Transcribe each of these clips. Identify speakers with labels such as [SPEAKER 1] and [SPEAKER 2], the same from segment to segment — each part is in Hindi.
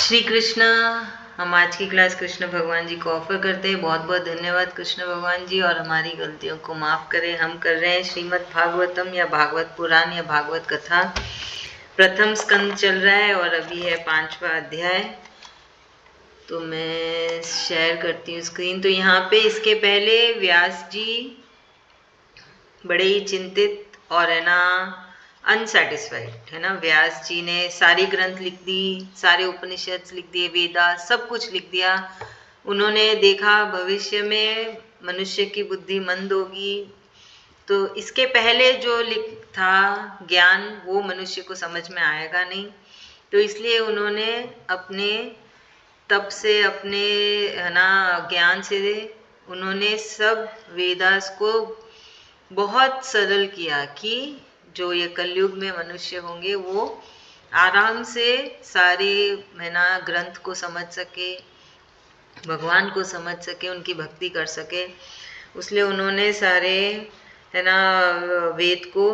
[SPEAKER 1] श्री कृष्ण। हम आज की क्लास कृष्ण भगवान जी को ऑफर करते हैं। बहुत बहुत धन्यवाद कृष्ण भगवान जी, और हमारी गलतियों को माफ़ करें। हम कर रहे हैं श्रीमद् भागवतम या भागवत पुराण या भागवत कथा। प्रथम स्कंद चल रहा है और अभी है 5वां अध्याय। तो मैं शेयर करती हूँ स्क्रीन। तो यहाँ पे इसके पहले व्यास जी बड़े ही चिंतित और है ना अनसेटिस्फाइड है ना। व्यास जी ने सारी ग्रंथ लिख दी, सारे उपनिषद लिख दिए, वेदा सब कुछ लिख दिया। उन्होंने देखा भविष्य में मनुष्य की बुद्धि मंद होगी, तो इसके पहले जो लिख था ज्ञान वो मनुष्य को समझ में आएगा नहीं। तो इसलिए उन्होंने अपने तप से, अपने है ना ज्ञान से उन्होंने सब वेदास को बहुत सरल किया कि जो ये कलयुग में मनुष्य होंगे वो आराम से सारे है ना ग्रंथ को समझ सके, भगवान को समझ सके, उनकी भक्ति कर सके। इसलिए उन्होंने सारे है ना वेद को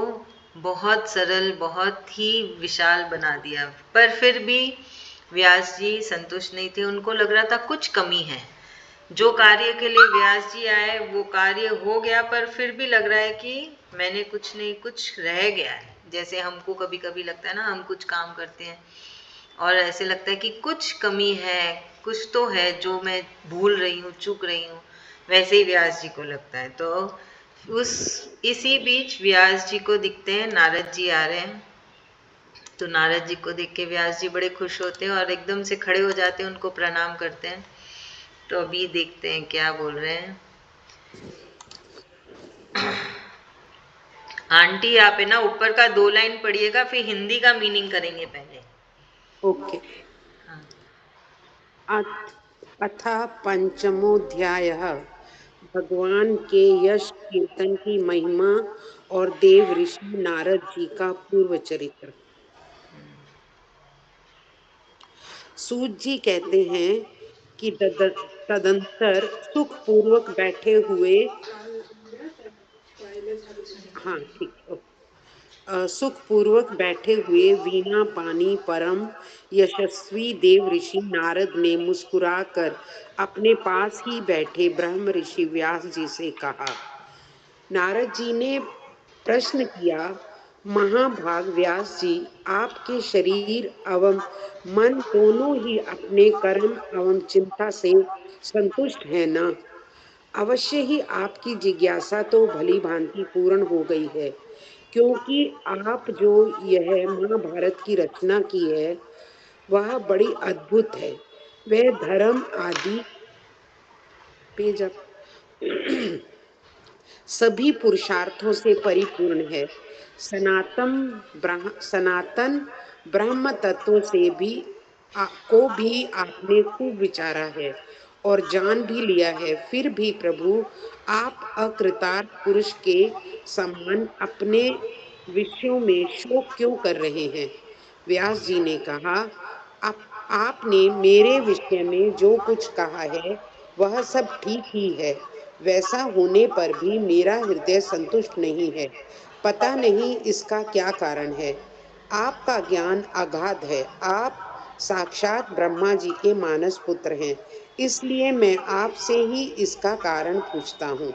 [SPEAKER 1] बहुत सरल, बहुत ही विशाल बना दिया। पर फिर भी व्यास जी संतुष्ट नहीं थे। उनको लग रहा था कुछ कमी है। जो कार्य के लिए व्यास जी आए वो कार्य हो गया, पर फिर भी लग रहा है कि मैंने कुछ नहीं, कुछ रह गया है। जैसे हमको कभी कभी लगता है ना, हम कुछ काम करते हैं और ऐसे लगता है कि कुछ कमी है, कुछ तो है जो मैं भूल रही हूँ, चूक रही हूँ। वैसे ही व्यास जी को लगता है। तो इसी बीच व्यास जी को दिखते हैं नारद जी आ रहे हैं। तो नारद जी को देख के व्यास जी बड़े खुश होते हैं और एकदम से खड़े हो जाते हैं, उनको प्रणाम करते हैं। तो अभी देखते हैं क्या बोल रहे हैं। आंटी आप है ना ऊपर का 2 लाइन पढ़िएगा, फिर हिंदी का मीनिंग करेंगे पहले।
[SPEAKER 2] ओके।
[SPEAKER 1] हाँ।
[SPEAKER 2] अथ पंचमोऽध्यायः। भगवान के यश कीर्तन की महिमा और देव ऋषि नारद जी का पूर्व चरित्र। सूत जी कहते हैं कि तदंतर सुख पूर्वक बैठे हुए, हाँ ठीक, सुख पूर्वक बैठे हुए वीणा पानी परम यशस्वी देव ऋषि नारद ने मुस्कुराकर अपने पास ही बैठे ब्रह्म ऋषि व्यास जी से कहा। नारद जी ने प्रश्न किया, महाभाग व्यास जी, आपके शरीर एवं मन दोनों ही अपने कर्म एवं चिंता से संतुष्ट है ना? अवश्य ही आपकी जिज्ञासा तो भली भांति पूर्ण हो गई है, क्योंकि आप जो यह महाभारत की रचना की है वह बड़ी अद्भुत है। वह धर्म आदि पेज अप सभी पुरुषार्थों से परिपूर्ण है। सनातन ब्रह्म तत्व से भी को भी आपने खूब विचारा है और जान भी लिया है। फिर भी प्रभु, आप अकृतार्थ पुरुष के समान अपने विषयों में शोक क्यों कर रहे हैं? व्यास जी ने कहा, आपने मेरे विषय में जो कुछ कहा है वह सब ठीक ही है। वैसा होने पर भी मेरा हृदय संतुष्ट नहीं है। पता नहीं इसका क्या कारण है। आपका ज्ञान अगाध है। आप साक्षात ब्रह्मा जी के मानस पुत्र हैं। इसलिए मैं आपसे ही इसका कारण पूछता हूँ।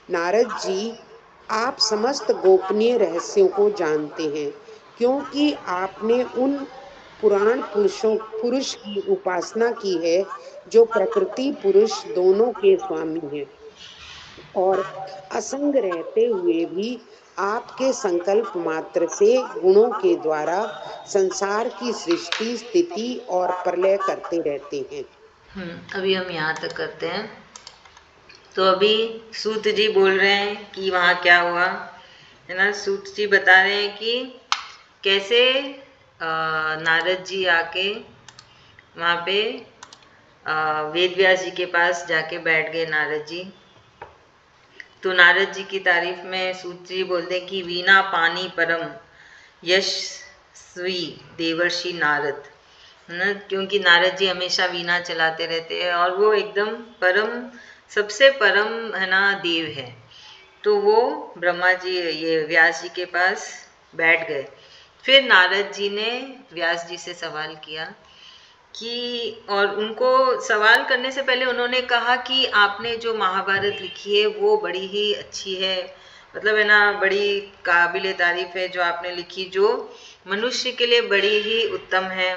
[SPEAKER 2] नारद जी, आप समस्त गोपनीय रहस्यों को जानते हैं, क्योंकि आपने उन पुरुष की उपासना की है जो प्रकृति पुरुष दोनों के स्वामी हैं और असंग रहते हुए भी आपके संकल्प मात्र से गुणों के द्वारा संसार की सृष्टि, स्थिति और प्रलय करते रहते हैं।
[SPEAKER 1] अभी हम यहाँ तक करते हैं। तो अभी सूत जी बोल रहे हैं कि वहाँ क्या हुआ है ना। सूत जी बता रहे हैं कि कैसे नारद जी आके वहाँ पे वेद व्यास जी के पास जाके बैठ गए नारद जी। तो नारद जी की तारीफ में सूत जी बोलते हैं कि वीणा पानी परम यशस्वी देवर्षि नारद ना, क्योंकि नारद जी हमेशा वीणा चलाते रहते हैं और वो एकदम परम, सबसे परम है ना देव है। तो वो ब्रह्मा जी, ये व्यास जी के पास बैठ गए। फिर नारद जी ने व्यास जी से सवाल किया कि और उनको सवाल करने से पहले उन्होंने कहा कि आपने जो महाभारत लिखी है वो बड़ी ही अच्छी है, मतलब है ना, बड़ी काबिले तारीफ है जो आपने लिखी, जो मनुष्य के लिए बड़ी ही उत्तम है।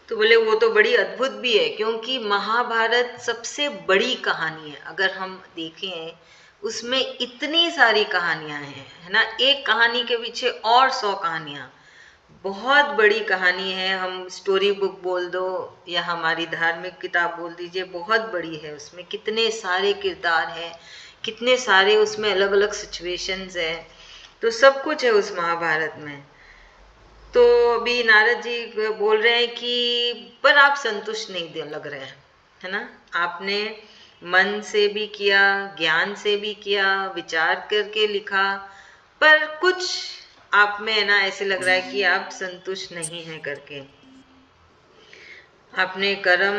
[SPEAKER 1] तो बोले वो तो बड़ी अद्भुत भी है, क्योंकि महाभारत सबसे बड़ी कहानी है। अगर हम देखें उसमें इतनी सारी कहानियां हैं, है ना, एक कहानी के पीछे और 100 कहानियां, बहुत बड़ी कहानी है। हम स्टोरी बुक बोल दो या हमारी धार्मिक किताब बोल दीजिए, बहुत बड़ी है। उसमें कितने सारे किरदार हैं, कितने सारे उसमें अलग अलग सिचुएशंस है, तो सब कुछ है उस महाभारत में। तो अभी नारद जी बोल रहे हैं कि पर आप संतुष्ट नहीं लग रहे हैं, है ना, आपने मन से भी किया, ज्ञान से भी किया, विचार करके लिखा, पर कुछ आप में है ना ऐसे लग रहा है कि आप संतुष्ट नहीं हैं करके। आपने कर्म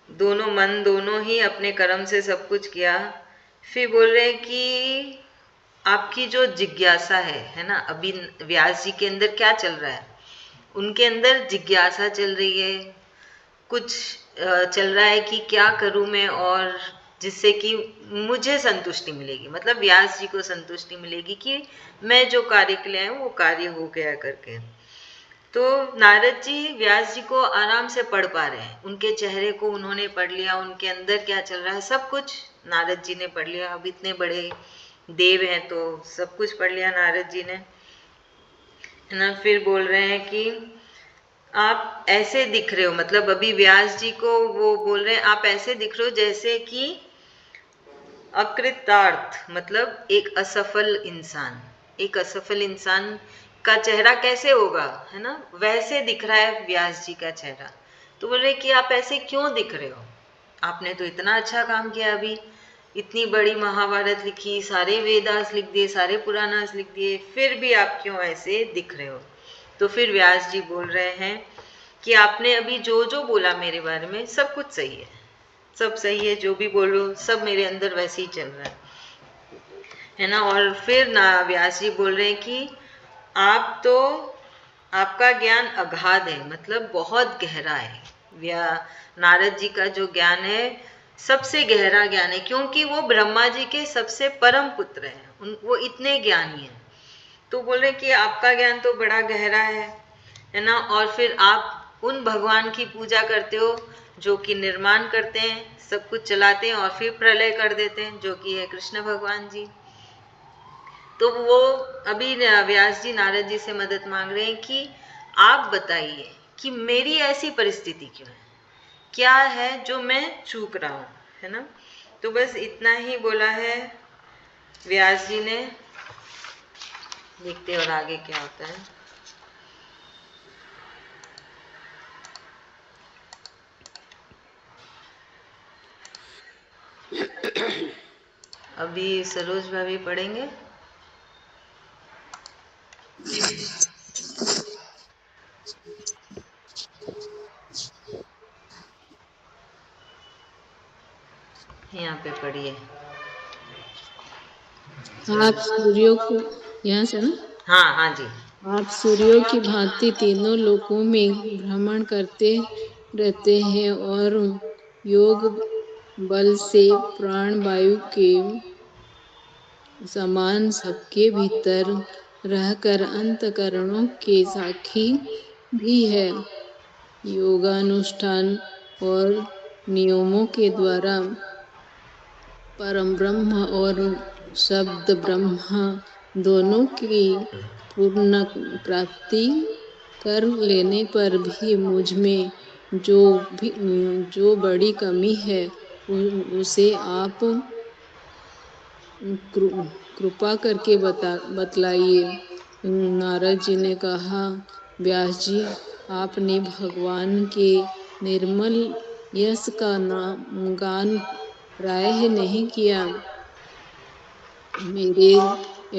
[SPEAKER 1] दोनों, मन दोनों ही अपने कर्म से सब कुछ किया, फिर बोल रहे हैं कि आपकी जो जिज्ञासा है ना, अभी व्यास जी के अंदर क्या चल रहा है, उनके अंदर जिज्ञासा चल रही है, कुछ चल रहा है कि क्या करूं मैं और जिससे कि मुझे संतुष्टि मिलेगी, मतलब व्यास जी को संतुष्टि मिलेगी कि मैं जो कार्य के लिए आया हूं वो कार्य हो गया करके। तो नारद जी व्यास जी को आराम से पढ़ पा रहे हैं, उनके चेहरे को उन्होंने पढ़ लिया, उनके अंदर क्या चल रहा है सब कुछ नारद जी ने पढ़ लिया। अब इतने बड़े देव हैं तो सब कुछ पढ़ लिया नारद जी ने, है ना। फिर बोल रहे हैं कि आप ऐसे दिख रहे हो, मतलब अभी व्यास जी को वो बोल रहे हैं आप ऐसे दिख रहे हो जैसे कि अकृतार्थ, मतलब एक असफल इंसान, एक असफल इंसान का चेहरा कैसे होगा, है ना, वैसे दिख रहा है व्यास जी का चेहरा। तो बोल रहे कि आप ऐसे क्यों दिख रहे हो, आपने तो इतना अच्छा काम किया, अभी इतनी बड़ी महाभारत लिखी, सारे वेदास लिख दिए, सारे पुराणास लिख दिए, फिर भी आप क्यों ऐसे दिख रहे हो। तो फिर व्यास जी बोल रहे हैं कि आपने अभी जो जो बोला मेरे बारे में सब कुछ सही है, सब सही है, जो भी बोलो सब मेरे अंदर वैसे ही चल रहा है ना। और फिर ना व्यास जी बोल रहे हैं कि आप तो, आपका ज्ञान अगाध है, मतलब बहुत गहरा है। नारद जी का जो ज्ञान है सबसे गहरा ज्ञान है, क्योंकि वो ब्रह्मा जी के सबसे परम पुत्र हैं, वो इतने ज्ञानी हैं। तो बोल रहे कि आपका ज्ञान तो बड़ा गहरा है ना। और फिर आप उन भगवान की पूजा करते हो जो कि निर्माण करते हैं, सब कुछ चलाते हैं और फिर प्रलय कर देते हैं, जो कि है कृष्ण भगवान जी। तो वो अभी व्यास जी नारद जी से मदद मांग रहे हैं कि आप बताइए कि मेरी ऐसी परिस्थिति क्यों है, क्या है जो मैं चूक रहा हूँ, है ना। तो बस इतना ही बोला है व्यास जी ने। देखते और आगे क्या होता है। अभी सरोज भाभी पढ़ेंगे। यहाँ पे पढ़िए।
[SPEAKER 3] आप सूर्यों को, यहाँ से ना,
[SPEAKER 1] हाँ हाँ जी।
[SPEAKER 3] आप सूर्यों की भांति तीनों लोकों में भ्रमण करते रहते हैं और योग बल से प्राण वायु के समान सबके भीतर रहकर अंतकरणों के साक्षी भी है। योगानुष्ठान और नियमों के द्वारा परम ब्रह्म और शब्द ब्रह्म दोनों की पूर्ण प्राप्ति कर लेने पर भी मुझ में जो बड़ी कमी है उसे आप कृपा करके बतलाइए। नारद जी ने कहा, व्यास जी, आपने भगवान के निर्मल यश का गान प्रायः नहीं किया। मेरे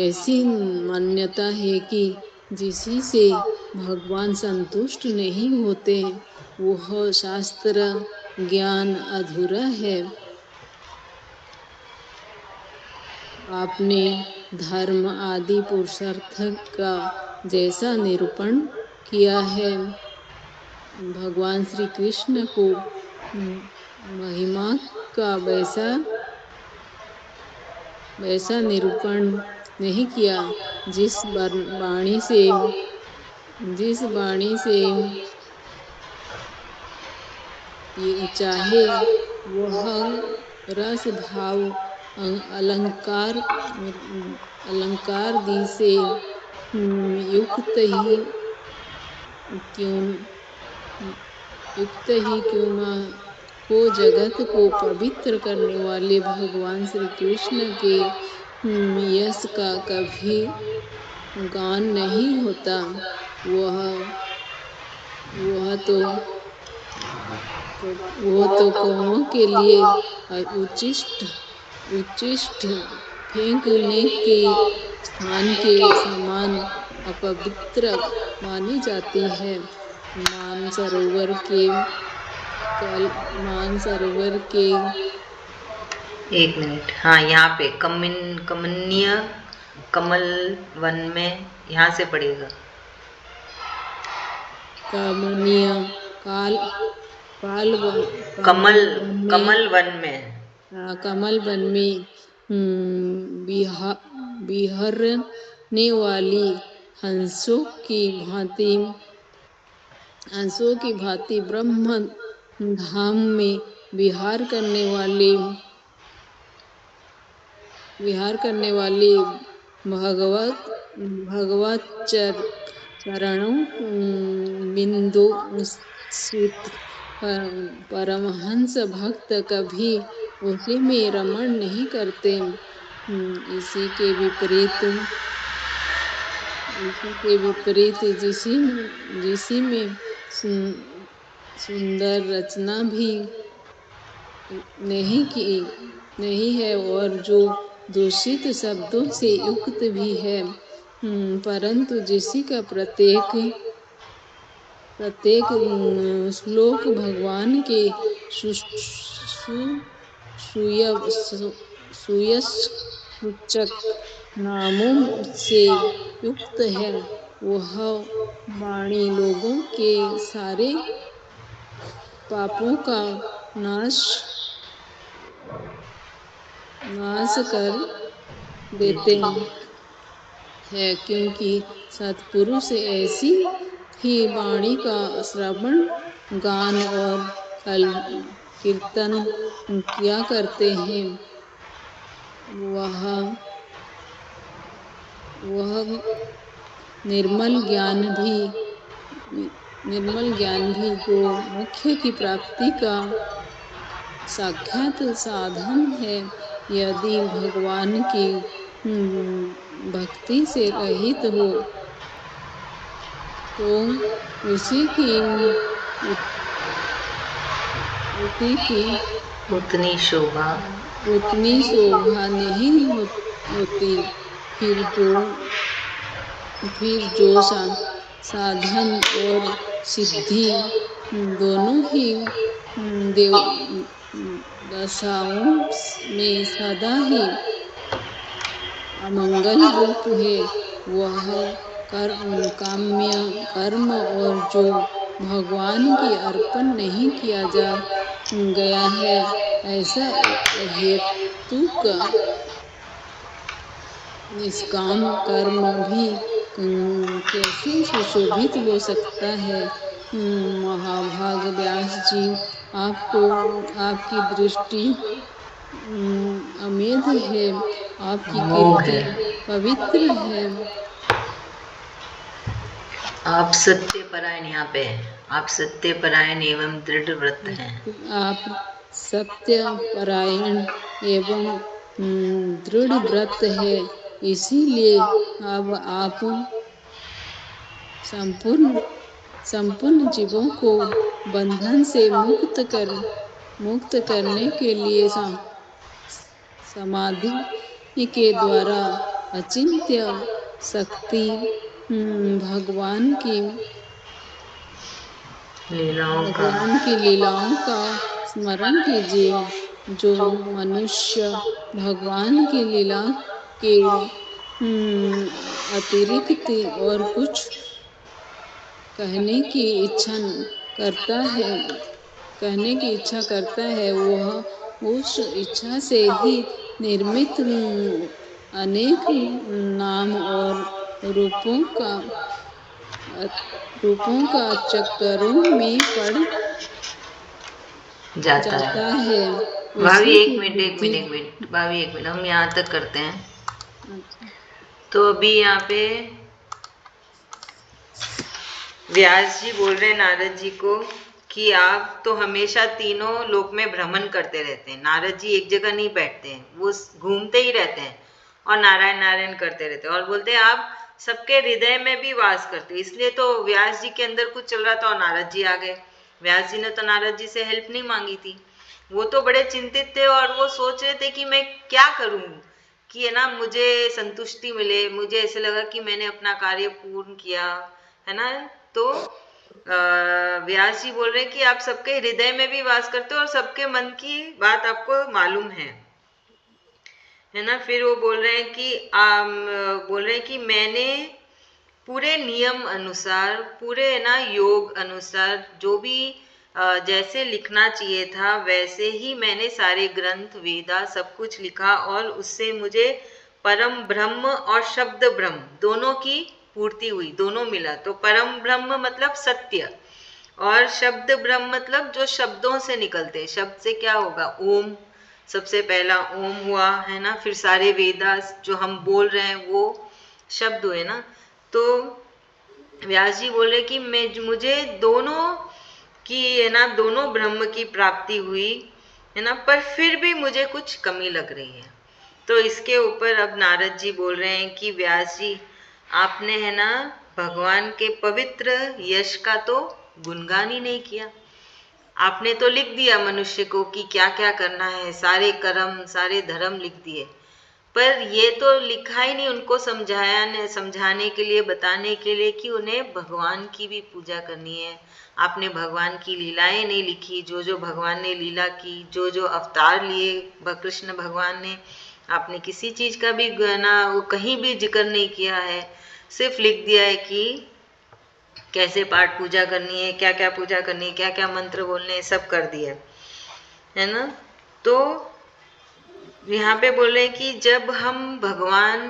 [SPEAKER 3] ऐसी मान्यता है कि जिसी से भगवान संतुष्ट नहीं होते वह शास्त्र ज्ञान अधूरा है। आपने धर्म आदि पुरुषार्थ का जैसा निरूपण किया है भगवान श्री कृष्ण को महिमा का वैसा निरूपण नहीं किया जिस वाणी से ये चाहे वह रस भाव अलंकार दी से युक्त ही क्यों न हो, जगत को पवित्र करने वाले भगवान श्री कृष्ण के यश का कभी गान नहीं होता। वो तो कौमों के लिए उच्छिष्ट फेंकने के स्थान के समान अपवित्र मानी जाती है। मानसरोवर के
[SPEAKER 1] एक मिनट, हाँ, यहाँ पे कमनीय कमल वन में, यहाँ से पढ़िएगा।
[SPEAKER 3] कमनीय
[SPEAKER 1] कमल वन में,
[SPEAKER 3] कमल वन में बिहरने वाली हंसों की भांति ब्रह्म धाम में विहार करने वाले भगवत चरणों बिंदु स्थित परमहंस भक्त कभी उसी में रमण नहीं करते। इसी के विपरीत जिसी में सुंदर रचना भी नहीं है और जो दूषित शब्दों से युक्त भी है, परंतु जिसी का प्रत्येक श्लोक भगवान के सुयशसूचक नामों से युक्त है, वह वाणी लोगों के सारे पापों का नाश कर देते हैं, क्योंकि सत्पुरुष ऐसी ही वाणी का श्रवण, गान और कीर्तन किया करते हैं। वह निर्मल ज्ञान भी जो मोक्ष की प्राप्ति का साक्षात साधन है, यदि भगवान की भक्ति से रहित हो तो उसी की
[SPEAKER 1] उतनी शोभा
[SPEAKER 3] नहीं होती। फिर जो साधन और सिद्धि दोनों ही दशाओं में सदा ही अमंगल रूप है, वह काम्य कर्म और जो भगवान की अर्पण नहीं किया गया है, ऐसा हेतुक निष्काम कर्म भी कैसे सुशोभित हो सकता है। महाभाग व्यास जी, आपकी दृष्टि अमेध है, आपकी कीर्ति पवित्र है।
[SPEAKER 1] आप सत्यपरायण, यहाँ पे आप सत्यपरायण एवं दृढ़ व्रत हैं।
[SPEAKER 3] आप सत्यपरायण एवं दृढ़ व्रत है, इसीलिए अब आप संपूर्ण जीवों को बंधन से मुक्त करने के लिए समाधि के द्वारा अचिंत्य शक्ति भगवान की लीलाओं का स्मरण कीजिए। जो मनुष्य भगवान की लीला के अतिरिक्त और कुछ कहने की इच्छा करता है, कहने की इच्छा करता है, वह उस इच्छा से ही निर्मित अनेक नाम और रूपों का चक्करों में पड़
[SPEAKER 1] जाता है।
[SPEAKER 3] जाता है।
[SPEAKER 1] भाभी
[SPEAKER 3] उसी
[SPEAKER 1] एक
[SPEAKER 3] की
[SPEAKER 1] मिनट एक
[SPEAKER 3] बुद्धि।
[SPEAKER 1] मिनट एक मिनट भाभी एक मिनट, हम यहाँ तक करते हैं।
[SPEAKER 3] अच्छा।
[SPEAKER 1] तो अभी यहाँ पे व्यास जी बोल रहे हैं नारद जी को कि आप तो हमेशा तीनों लोक में भ्रमण करते रहते हैं। नारद जी एक जगह नहीं बैठते हैं, वो घूमते ही रहते हैं और नारायण नारायण करते रहते हैं और बोलते हैं आप सबके हृदय में भी वास करते हो। इसलिए तो व्यास जी के अंदर कुछ चल रहा था और नारद जी आ गए। व्यास जी ने तो नारद जी से हेल्प नहीं मांगी थी, वो तो बड़े चिंतित थे और वो सोच रहे थे कि मैं क्या करूं कि है ना मुझे संतुष्टि मिले। मुझे ऐसे लगा कि मैंने अपना कार्य पूर्ण किया है ना। तो व्यास जी बोल रहे हैं कि आप सबके हृदय में भी वास करते हो और सबके मन की बात आपको मालूम है ना। फिर वो बोल रहे हैं कि मैंने पूरे नियम अनुसार, पूरे है ना योग अनुसार जो भी जैसे लिखना चाहिए था वैसे ही मैंने सारे ग्रंथ वेदा सब कुछ लिखा और उससे मुझे परम ब्रह्म और शब्द ब्रह्म दोनों की पूर्ति हुई, दोनों मिला। तो परम ब्रह्म मतलब सत्य और शब्द ब्रह्म मतलब जो शब्दों से निकलते। शब्द से क्या होगा? ओम, सबसे पहला ओम हुआ है ना। फिर सारे वेदास जो हम बोल रहे हैं वो शब्द हुए ना। तो व्यास जी बोल रहे कि मुझे दोनों की है ना, दोनों ब्रह्म की प्राप्ति हुई है ना, पर फिर भी मुझे कुछ कमी लग रही है। तो इसके ऊपर अब नारद जी बोल रहे हैं कि व्यास जी आपने है ना भगवान के पवित्र यश का तो गुणगान ही नहीं किया। आपने तो लिख दिया मनुष्य को कि क्या क्या करना है, सारे कर्म सारे धर्म लिख दिए, पर ये तो लिखा ही नहीं उनको समझाने के लिए, बताने के लिए कि उन्हें भगवान की भी पूजा करनी है। आपने भगवान की लीलाएं नहीं लिखी, जो जो भगवान ने लीला की, जो जो अवतार लिए कृष्ण भगवान ने, आपने किसी चीज का भी ना कहीं भी जिक्र नहीं किया है। सिर्फ लिख दिया है कि कैसे पाठ पूजा करनी है, क्या क्या पूजा करनी है, क्या क्या मंत्र बोलने हैं, सब कर दिया है ना। तो यहाँ पे बोल रहे हैं कि जब हम भगवान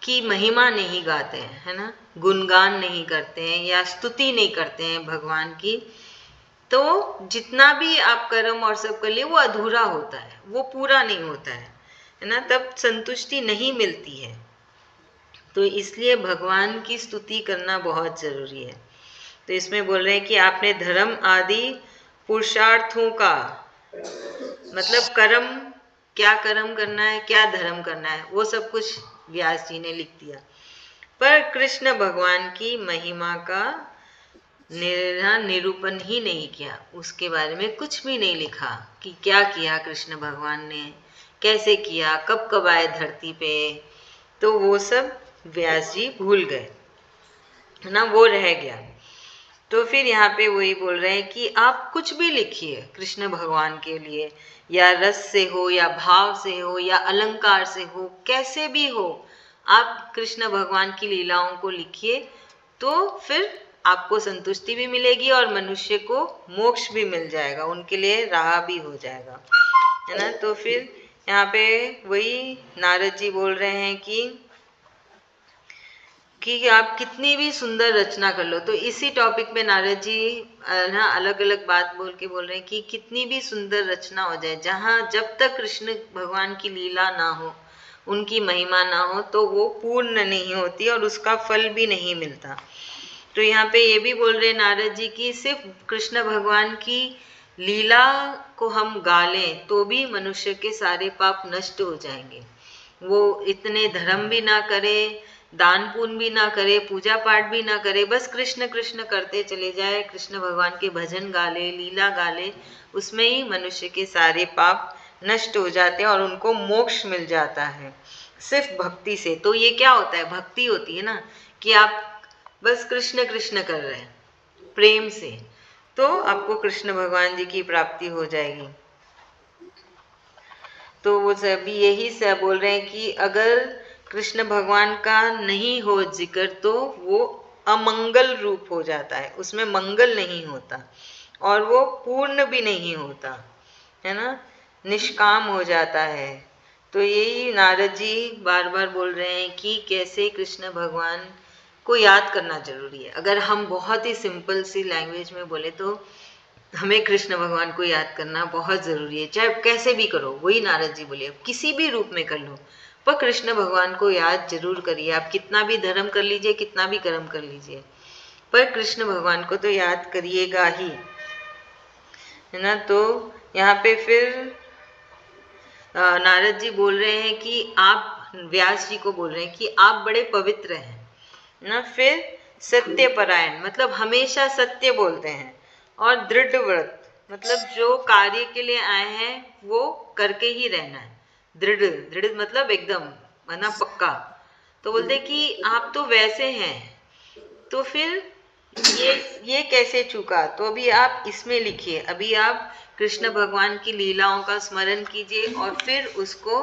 [SPEAKER 1] की महिमा नहीं गाते हैं है ना, गुणगान नहीं करते हैं या स्तुति नहीं करते हैं भगवान की, तो जितना भी आप कर्म और सब कर लिए वो अधूरा होता है, वो पूरा नहीं होता है ना, तब संतुष्टि नहीं मिलती है। तो इसलिए भगवान की स्तुति करना बहुत जरूरी है। तो इसमें बोल रहे हैं कि आपने धर्म आदि पुरुषार्थों का मतलब कर्म, क्या कर्म करना है, क्या धर्म करना है, वो सब कुछ व्यास जी ने लिख दिया, पर कृष्ण भगवान की महिमा का निरूपण ही नहीं किया। उसके बारे में कुछ भी नहीं लिखा कि क्या किया कृष्ण भगवान ने, कैसे किया, कब कब आए धरती पे, तो वो सब व्यास जी भूल गए है ना, वो रह गया। तो फिर यहाँ पे वही बोल रहे हैं कि आप कुछ भी लिखिए कृष्ण भगवान के लिए, या रस से हो या भाव से हो या अलंकार से हो, कैसे भी हो, आप कृष्ण भगवान की लीलाओं को लिखिए, तो फिर आपको संतुष्टि भी मिलेगी और मनुष्य को मोक्ष भी मिल जाएगा, उनके लिए राह भी हो जाएगा है ना। तो फिर यहाँ पे वही नारद जी बोल रहे हैं कि आप कितनी भी सुंदर रचना कर लो, तो इसी टॉपिक पे नारद जी ना अलग अलग बात बोल के बोल रहे हैं कि कितनी भी सुंदर रचना हो जाए, जहाँ जब तक कृष्ण भगवान की लीला ना हो, उनकी महिमा ना हो, तो वो पूर्ण नहीं होती और उसका फल भी नहीं मिलता। तो यहाँ पे ये भी बोल रहे नारद जी कि सिर्फ कृष्ण भगवान की लीला को हम गा लें तो भी मनुष्य के सारे पाप नष्ट हो जाएंगे। वो इतने धर्म भी ना करे, दान पुण्य भी ना करे, पूजा पाठ भी ना करे, बस कृष्ण कृष्ण करते चले जाए, कृष्ण भगवान के भजन गा ले, लीला गा ले, उसमें ही मनुष्य के सारे पाप नष्ट हो जाते हैं और उनको मोक्ष मिल जाता है सिर्फ भक्ति से। तो ये क्या होता है? भक्ति होती है ना, कि आप बस कृष्ण कृष्ण कर रहे हैं प्रेम से, तो आपको कृष्ण भगवान जी की प्राप्ति हो जाएगी। तो वो सभी यही सब बोल रहे हैं कि अगर कृष्ण भगवान का नहीं हो जिक्र तो वो अमंगल रूप हो जाता है, उसमें मंगल नहीं होता और वो पूर्ण भी नहीं होता, है ना, निष्काम हो जाता है। तो यही नारद जी बार बार बोल रहे हैं कि कैसे कृष्ण भगवान को याद करना जरूरी है। अगर हम बहुत ही सिंपल सी लैंग्वेज में बोले तो हमें कृष्ण भगवान को याद करना बहुत जरूरी है, चाहे कैसे भी करो। वही नारद जी बोले, किसी भी रूप में कर लो पर कृष्ण भगवान को याद जरूर करिए। आप कितना भी धर्म कर लीजिए, कितना भी कर्म कर लीजिए, पर कृष्ण भगवान को तो याद करिएगा ही, है ना। तो यहाँ पे फिर नारद जी बोल रहे हैं कि आप, व्यास जी को बोल रहे हैं कि आप बड़े पवित्र हैं ना। फिर सत्यपरायण मतलब हमेशा सत्य बोलते हैं, और दृढ़ व्रत मतलब जो कार्य के लिए आए हैं वो करके ही रहना है। दृढ़, दृढ़ मतलब एकदम माना पक्का। तो बोलते कि आप तो वैसे हैं, तो फिर ये कैसे चूका। तो अभी आप इसमें लिखिए, अभी आप कृष्ण भगवान की लीलाओं का स्मरण कीजिए और फिर उसको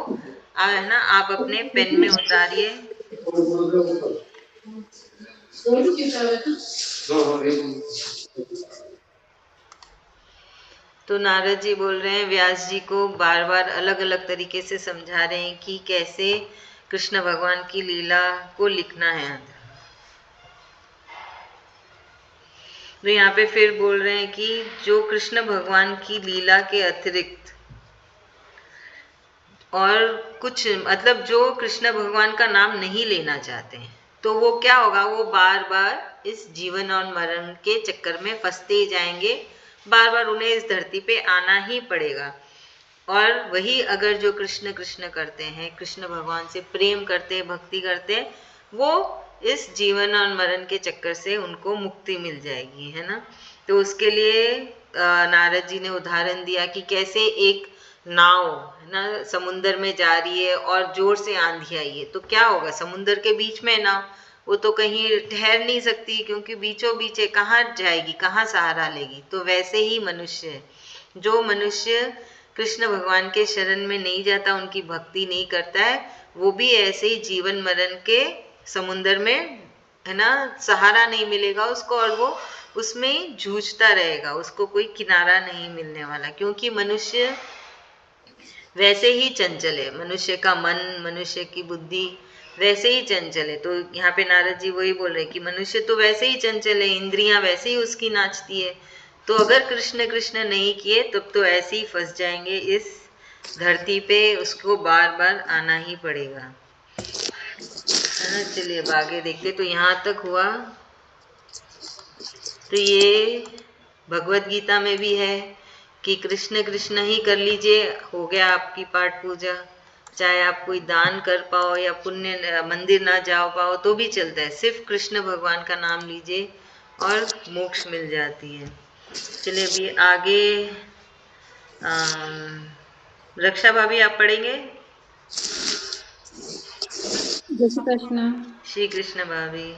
[SPEAKER 1] है ना आप अपने पेन में उतारिए। तो नारद जी बोल रहे हैं व्यास जी को, बार बार अलग अलग तरीके से समझा रहे हैं कि कैसे कृष्ण भगवान की लीला को लिखना है। तो यहाँ पे फिर बोल रहे हैं कि जो कृष्ण भगवान की लीला के अतिरिक्त और कुछ मतलब जो कृष्ण भगवान का नाम नहीं लेना चाहते हैं, तो वो क्या होगा, वो बार बार इस जीवन और मरण के चक्कर में फंसते ही जाएंगे, बार बार उन्हें इस धरती पे आना ही पड़ेगा। और वही अगर जो कृष्ण कृष्ण करते हैं, कृष्ण भगवान से प्रेम करते हैं, भक्ति करते हैं, वो इस जीवन और मरण के चक्कर से उनको मुक्ति मिल जाएगी, है ना। तो उसके लिए नारद जी ने उदाहरण दिया कि कैसे एक नाव है ना समुंदर में जा रही है और जोर से आंधी आई है, तो क्या होगा, समुंदर के बीच में नाव, वो तो कहीं ठहर नहीं सकती क्योंकि बीचों बीच है, कहाँ जाएगी, कहाँ सहारा लेगी। तो वैसे ही मनुष्य है, जो मनुष्य कृष्ण भगवान के शरण में नहीं जाता, उनकी भक्ति नहीं करता है, वो भी ऐसे ही जीवन मरण के समुंदर में है ना सहारा नहीं मिलेगा उसको, और वो उसमें जूझता रहेगा, उसको कोई किनारा नहीं मिलने वाला। क्योंकि मनुष्य वैसे ही चंचल है, मनुष्य का मन, मनुष्य की बुद्धि वैसे ही चंचल है। तो यहाँ पे नारद जी वही बोल रहे हैं कि मनुष्य तो वैसे ही चंचल है, इंद्रियां वैसे ही उसकी नाचती है। तो अगर कृष्ण कृष्ण नहीं किए तब तो ऐसे ही फंस जाएंगे इस धरती पे, उसको बार बार आना ही पड़ेगा, है ना। चलिए अब आगे देखते। तो यहाँ तक हुआ। तो ये भगवत गीता में भी है कि कृष्ण कृष्ण ही कर लीजिए, हो गया आपकी पाठ पूजा। चाहे आप कोई दान कर पाओ या पुण्य मंदिर ना जाओ पाओ तो भी चलता है, सिर्फ कृष्ण भगवान का नाम लीजिए और मोक्ष मिल जाती है। चलिए अभी आगे रक्षा भाभी आप पढ़ेंगे।
[SPEAKER 3] जय श्री कृष्ण।
[SPEAKER 1] श्री कृष्ण भाभी।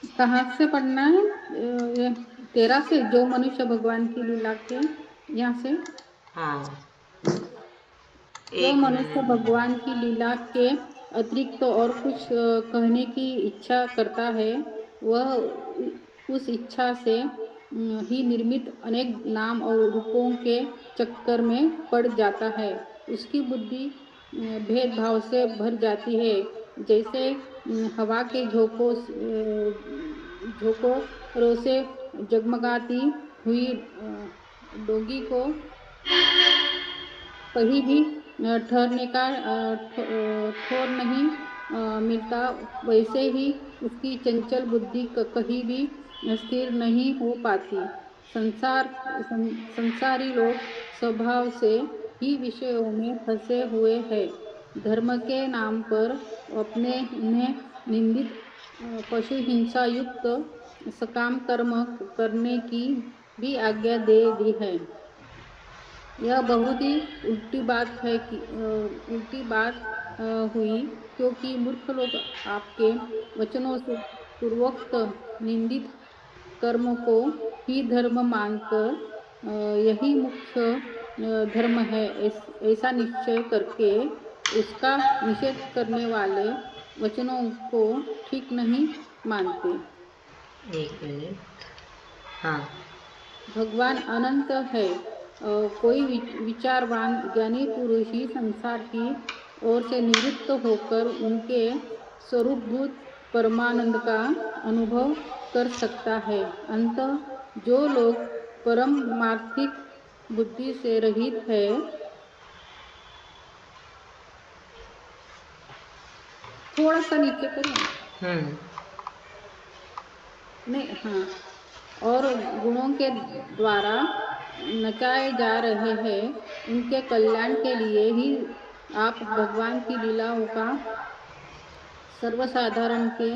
[SPEAKER 3] कहाँ से पढ़ना है? 13 से, जो मनुष्य भगवान की लीला के, यहाँ से।
[SPEAKER 1] हाँ,
[SPEAKER 3] जो
[SPEAKER 1] एक
[SPEAKER 3] मनुष्य
[SPEAKER 1] मिनट।
[SPEAKER 3] भगवान की लीला के अतिरिक्त तो और कुछ कहने की इच्छा करता है, वह उस इच्छा से ही निर्मित अनेक नाम और रूपों के चक्कर में पड़ जाता है। उसकी बुद्धि भेदभाव से भर जाती है, जैसे हवा के झोंकों से जगमगाती हुई डोंगी को कहीं भी ठहरने का ठौर नहीं मिलता, वैसे ही उसकी चंचल बुद्धि कहीं भी स्थिर नहीं हो पाती। संसारी लोग स्वभाव से ही विषयों में फंसे हुए हैं। धर्म के नाम पर अपने उन्हें निंदित पशु हिंसा युक्त सकाम कर्म करने की भी आज्ञा दे दी है। यह बहुत ही उल्टी बात है कि उल्टी बात हुई, क्योंकि मूर्ख लोग आपके वचनों से पूर्वोक्त निंदित कर्म को ही धर्म मानकर यही मुख्य धर्म है ऐसा निश्चय करके उसका निषेध करने वाले वचनों को ठीक नहीं मानते।
[SPEAKER 1] एक मिनट। हाँ।
[SPEAKER 3] भगवान अनंत है। कोई विचारवान ज्ञानी पुरुष ही संसार की ओर से निवृत्त होकर उनके स्वरूपभूत परमानंद का अनुभव कर सकता है। अंततः जो लोग परमार्थिक बुद्धि से रहित है, थोड़ा सा नीचे करें, नहीं, हाँ, और गुणों के द्वारा नचाए जा रहे हैं, उनके कल्याण के लिए ही आप भगवान की लीलाओं का सर्वसाधारण के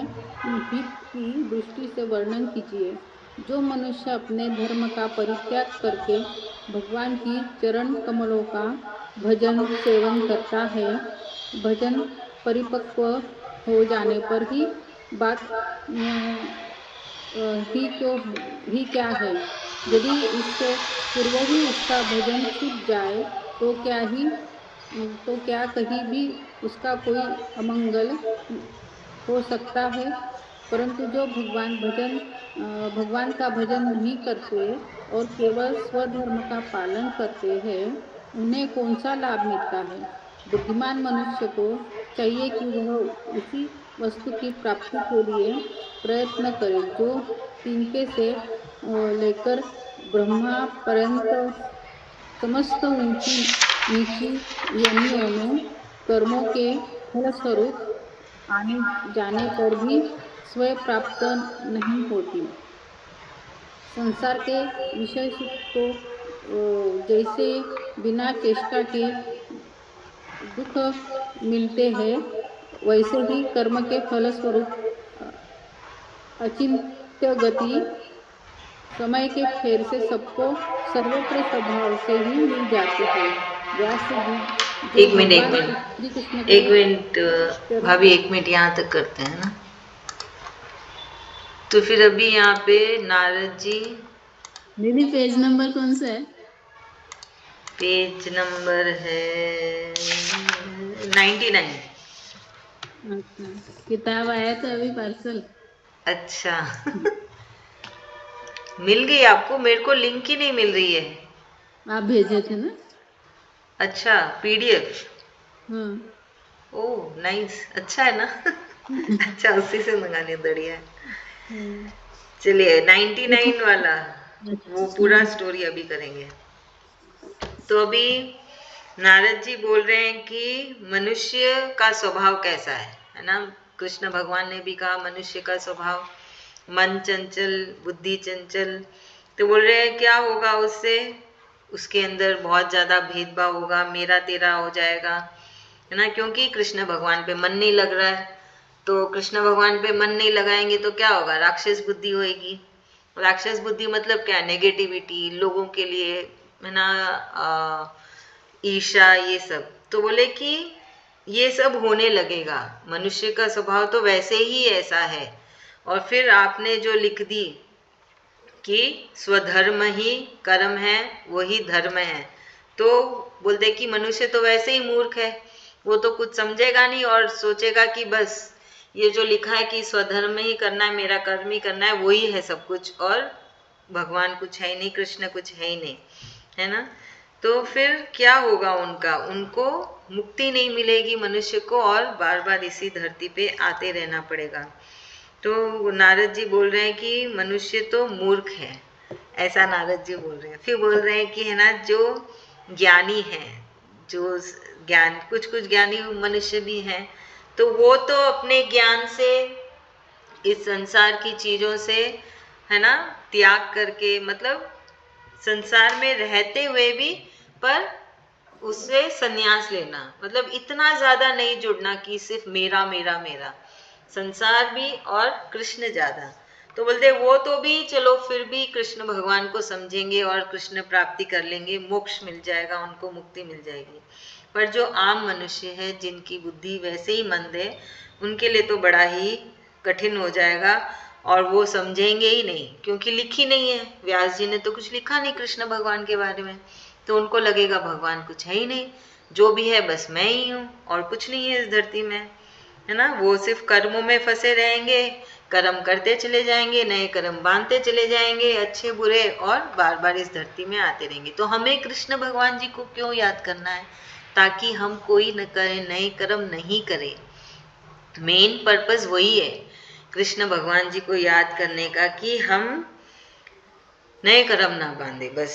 [SPEAKER 3] हित की दृष्टि से वर्णन कीजिए। जो मनुष्य अपने धर्म का परित्याग करके भगवान की चरण कमलों का भजन सेवन करता है, भजन परिपक्व हो जाने पर ही बात ही क्या है। यदि इससे पूर्व ही उसका भजन छूट जाए तो क्या कहीं भी उसका कोई अमंगल हो सकता है। परंतु जो भगवान का भजन नहीं करते और केवल स्वधर्म का पालन करते हैं, उन्हें कौन सा लाभ मिलता है। बुद्धिमान मनुष्य को चाहिए कि वह उसी वस्तु की प्राप्ति के लिए प्रयत्न करे जो तिनके से लेकर ब्रह्मा पर्यंत समस्त ऊंची नीची योनियों में कर्मों के फलस्वरूप आने जाने पर भी स्वयं प्राप्त नहीं होती। संसार के विषय सुख तो जैसे बिना चेष्टा के दुख मिलते हैं, वैसे ही कर्म के फलस्वरूप अचिंत्य गति समय के फेर से सबको सर्वत्र स्वभाव से ही मिल जाते हैं। व्यास जी जो
[SPEAKER 1] एक मिनट
[SPEAKER 3] भगवान श्री कृष्ण के
[SPEAKER 1] एक मिनट भाभी, 1 मिनट यहाँ तक करते हैं ना। तो फिर अभी यहाँ पे नारद जी,
[SPEAKER 4] दीदी पेज नंबर कौन सा है?
[SPEAKER 1] पेज नंबर है 99।
[SPEAKER 4] अच्छा, किताब आया था अभी पार्सल।
[SPEAKER 1] अच्छा मिल गई आपको? मेरे को लिंक ही नहीं मिल रही है।
[SPEAKER 4] आप भेजे थे ना?
[SPEAKER 1] अच्छा, PDF।
[SPEAKER 4] हाँ।
[SPEAKER 1] ओह नाइस, अच्छा है ना अच्छा, उसी से मंगाने बढ़िया है। चलिए 99 वाला वो पूरा स्टोरी अभी करेंगे। तो अभी नारद जी बोल रहे हैं कि मनुष्य का स्वभाव कैसा है ना। कृष्ण भगवान ने भी कहा मनुष्य का स्वभाव मन चंचल, बुद्धि चंचल। तो बोल रहे हैं क्या होगा उससे, उसके अंदर बहुत ज्यादा भेदभाव होगा, मेरा तेरा हो जाएगा, है ना। क्योंकि कृष्ण भगवान पे मन नहीं लग रहा है, तो कृष्ण भगवान पे मन नहीं लगाएंगे तो क्या होगा, राक्षस बुद्धि होएगी। राक्षस बुद्धि मतलब क्या, नेगेटिविटी, लोगों के लिए, है ना, ईर्ष्या, ये सब। तो बोले कि ये सब होने लगेगा, मनुष्य का स्वभाव तो वैसे ही ऐसा है। और फिर आपने जो लिख दी कि स्वधर्म ही कर्म है, वही धर्म है, तो बोलते कि मनुष्य तो वैसे ही मूर्ख है, वो तो कुछ समझेगा नहीं और सोचेगा कि बस ये जो लिखा है कि स्वधर्म ही करना है, मेरा कर्म ही करना है, वही है सब कुछ, और भगवान कुछ है ही नहीं, कृष्ण कुछ है ही नहीं, है ना। तो फिर क्या होगा उनका, उनको मुक्ति नहीं मिलेगी मनुष्य को, और बार बार इसी धरती पे आते रहना पड़ेगा। तो नारद जी बोल रहे हैं कि मनुष्य तो मूर्ख है, ऐसा नारद जी बोल रहे हैं। फिर बोल रहे हैं कि है ना, जो ज्ञानी है, जो ज्ञान, कुछ कुछ ज्ञानी मनुष्य भी हैं, तो वो तो अपने ज्ञान से इस संसार की चीजों से, है ना, त्याग करके, मतलब संसार में रहते हुए भी, पर उससे संन्यास लेना, मतलब इतना ज्यादा नहीं जुड़ना कि सिर्फ मेरा मेरा मेरा, संसार भी और कृष्ण ज्यादा। तो बोलते वो तो भी चलो, फिर भी कृष्ण भगवान को समझेंगे और कृष्ण प्राप्ति कर लेंगे, मोक्ष मिल जाएगा उनको, मुक्ति मिल जाएगी। पर जो आम मनुष्य है, जिनकी बुद्धि वैसे ही मंद है, उनके लिए तो बड़ा ही कठिन हो जाएगा, और वो समझेंगे ही नहीं, क्योंकि लिखी नहीं है। व्यास जी ने तो कुछ लिखा नहीं कृष्ण भगवान के बारे में, तो उनको लगेगा भगवान कुछ है ही नहीं, जो भी है बस मैं ही हूँ और कुछ नहीं है इस धरती में। है ना। वो सिर्फ कर्मों में फंसे रहेंगे, कर्म करते चले जाएंगे, नए कर्म बांधते चले जाएंगे, अच्छे बुरे, और बार बार इस धरती में आते रहेंगे। तो हमें कृष्ण भगवान जी को क्यों याद करना है? ताकि हम कोई न करें, नए कर्म नहीं करें। मेन पर्पस वही है कृष्ण भगवान जी को याद करने का, कि हम नए कर्म ना बांधे, बस,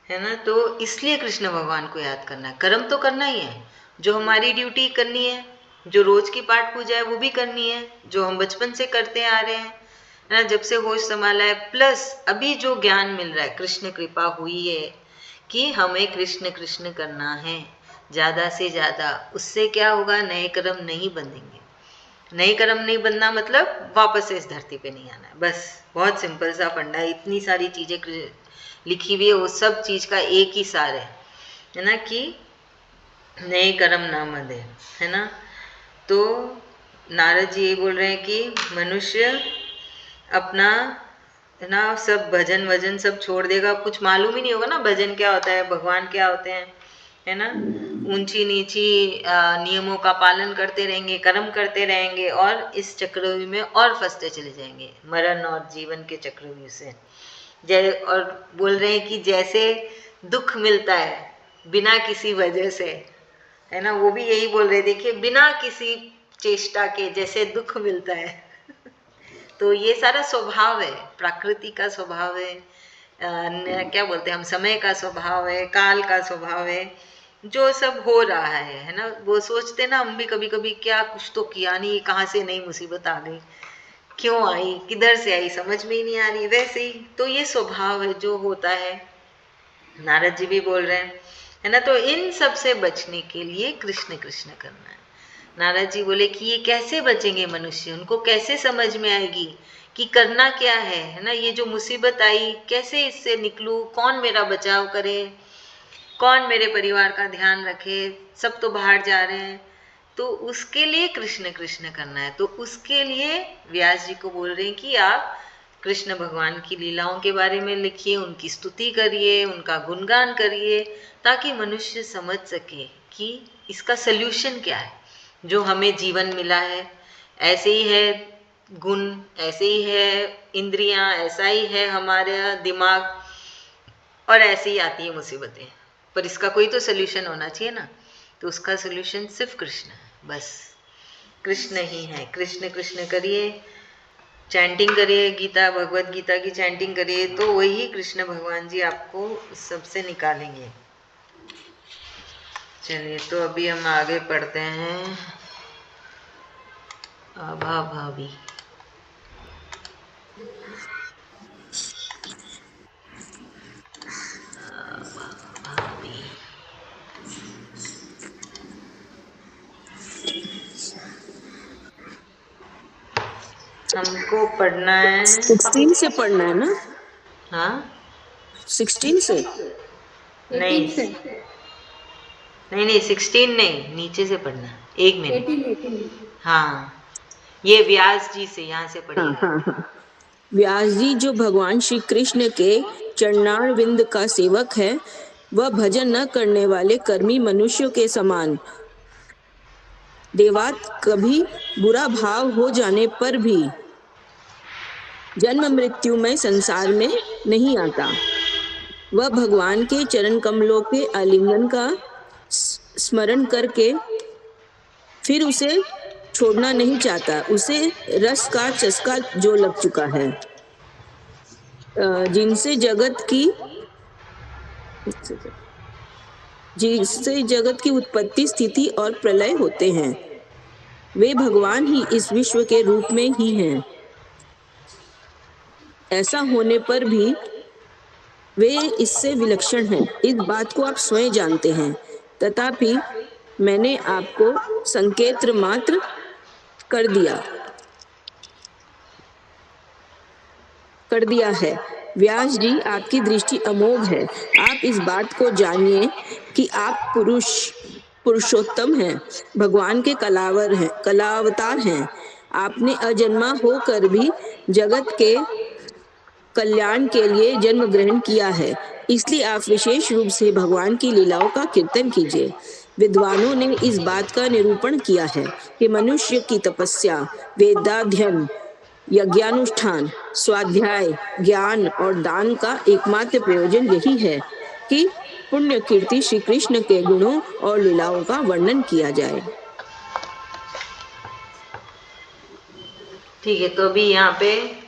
[SPEAKER 1] है ना। तो इसलिए कृष्ण भगवान को याद करना है। कर्म तो करना ही है, जो हमारी ड्यूटी करनी है, जो रोज की पाठ पूजा है वो भी करनी है, जो हम बचपन से करते आ रहे हैं, है ना, जब से होश संभाला है। प्लस अभी जो ज्ञान मिल रहा है, कृष्ण कृपा हुई है कि हमें कृष्ण कृष्ण करना है ज्यादा से ज्यादा। उससे क्या होगा? नए कर्म नहीं बंधेंगे। नए कर्म नहीं बनना मतलब वापस से इस धरती पे नहीं आना है, बस। बहुत सिंपल सा फंडा है। इतनी सारी चीजें लिखी हुई है, वो सब चीज का एक ही सार है ना, कि नए कर्म ना बंधे, है ना। तो नारद जी ये बोल रहे हैं कि मनुष्य अपना, है ना, सब भजन वजन सब छोड़ देगा। कुछ मालूम ही नहीं होगा ना भजन क्या होता है, भगवान क्या होते हैं, है ना। ऊंची नीची नियमों का पालन करते रहेंगे, कर्म करते रहेंगे, और इस चक्रव्यूह में और फंसते चले जाएंगे, मरण और जीवन के चक्रव्यूह से। और बोल रहे हैं कि जैसे दुख मिलता है बिना किसी वजह से, है ना, वो भी यही बोल रहे, देखिए, बिना किसी चेष्टा के जैसे दुख मिलता है। तो ये सारा स्वभाव है, प्रकृति का स्वभाव है, क्या बोलते हैं हम, समय का स्वभाव है, काल का स्वभाव है, जो सब हो रहा है ना। वो सोचते ना हम भी कभी कभी, क्या कुछ तो किया नहीं, कहाँ से नई मुसीबत आ गई, क्यों आई, किधर से आई, समझ में ही नहीं आ रही। वैसे ही तो ये स्वभाव है जो होता है। नारद जी भी बोल रहे हैं, है ना। तो इन सब से बचने के लिए कृष्ण कृष्ण करना है। नारद जी बोले कि ये कैसे बचेंगे मनुष्य, उनको कैसे समझ में आएगी कि करना क्या है ना। ये जो मुसीबत आई, कैसे इससे निकलूं, कौन मेरा बचाव करे, कौन मेरे परिवार का ध्यान रखे, सब तो बाहर जा रहे हैं। तो उसके लिए कृष्ण कृष्ण करना है। तो उसके लिए व्यास जी को बोल रहे हैं कि आप कृष्ण भगवान की लीलाओं के बारे में लिखिए, उनकी स्तुति करिए, उनका गुणगान करिए, ताकि मनुष्य समझ सके कि इसका सल्यूशन क्या है। जो हमें जीवन मिला है, ऐसे ही है गुण, ऐसे ही है इंद्रियां, ऐसा ही है हमारा दिमाग, और ऐसे ही आती है मुसीबतें। पर इसका कोई तो सल्यूशन होना चाहिए ना। तो उसका सल्यूशन सिर्फ कृष्ण है, बस कृष्ण ही है। कृष्ण कृष्ण करिए, चैंटिंग करिए, गीता भगवत गीता की चैंटिंग करिए, तो वही कृष्ण भगवान जी आपको सबसे निकालेंगे। चलिए, तो अभी हम आगे पढ़ते हैं। आभा भाभी, हमको पढ़ना है
[SPEAKER 5] 16 से पढ़ना है ना?
[SPEAKER 1] हाँ
[SPEAKER 5] 16 से?
[SPEAKER 1] नहीं
[SPEAKER 3] 18 से,
[SPEAKER 1] नहीं 16 नहीं, नीचे से पढ़ना, एक मिनट।
[SPEAKER 3] 18।
[SPEAKER 1] हाँ, ये व्यास जी से, यहाँ से
[SPEAKER 5] हाँ
[SPEAKER 1] पढ़िएगा।
[SPEAKER 5] हाँ हाँ। व्यास जी जो भगवान श्री कृष्ण के चरणारविंद का सेवक है, वह भजन न करने वाले कर्मी मनुष्यों के समान देवात कभी बुरा भाव हो जाने पर भी जन्म मृत्युमय संसार में नहीं आता। वह भगवान के चरण कमलों के आलिंगन का स्मरण करके फिर उसे छोड़ना नहीं चाहता। उसे रस का चस्का जो लग चुका है, जिनसे जगत की उत्पत्ति, स्थिति और प्रलय होते हैं, वे भगवान ही इस विश्व के रूप में ही हैं। ऐसा होने पर भी वे इससे विलक्षण हैं, इस बात को आप स्वयं जानते हैं। तथापि मैंने आपको संकेत मात्र कर दिया है। व्यास जी, आपकी दृष्टि अमोघ है। आप इस बात को जानिए कि आप पुरुषोत्तम हैं, भगवान के कलावतार हैं। आपने अजन्मा होकर भी जगत के कल्याण के लिए जन्म ग्रहण किया है, इसलिए आप विशेष रूप से भगवान की लीलाओं का कीर्तन कीजिए। विद्वानों ने इस बात का निरूपण किया है कि मनुष्य की तपस्या, वेदाध्ययन, यज्ञानुष्ठान, स्वाध्याय, ज्ञान और दान का एकमात्र प्रयोजन यही है कि पुण्य कीर्ति श्री कृष्ण के गुणों और लीलाओं का वर्णन किया जाए।
[SPEAKER 1] ठीक है, तो अभी यहाँ पे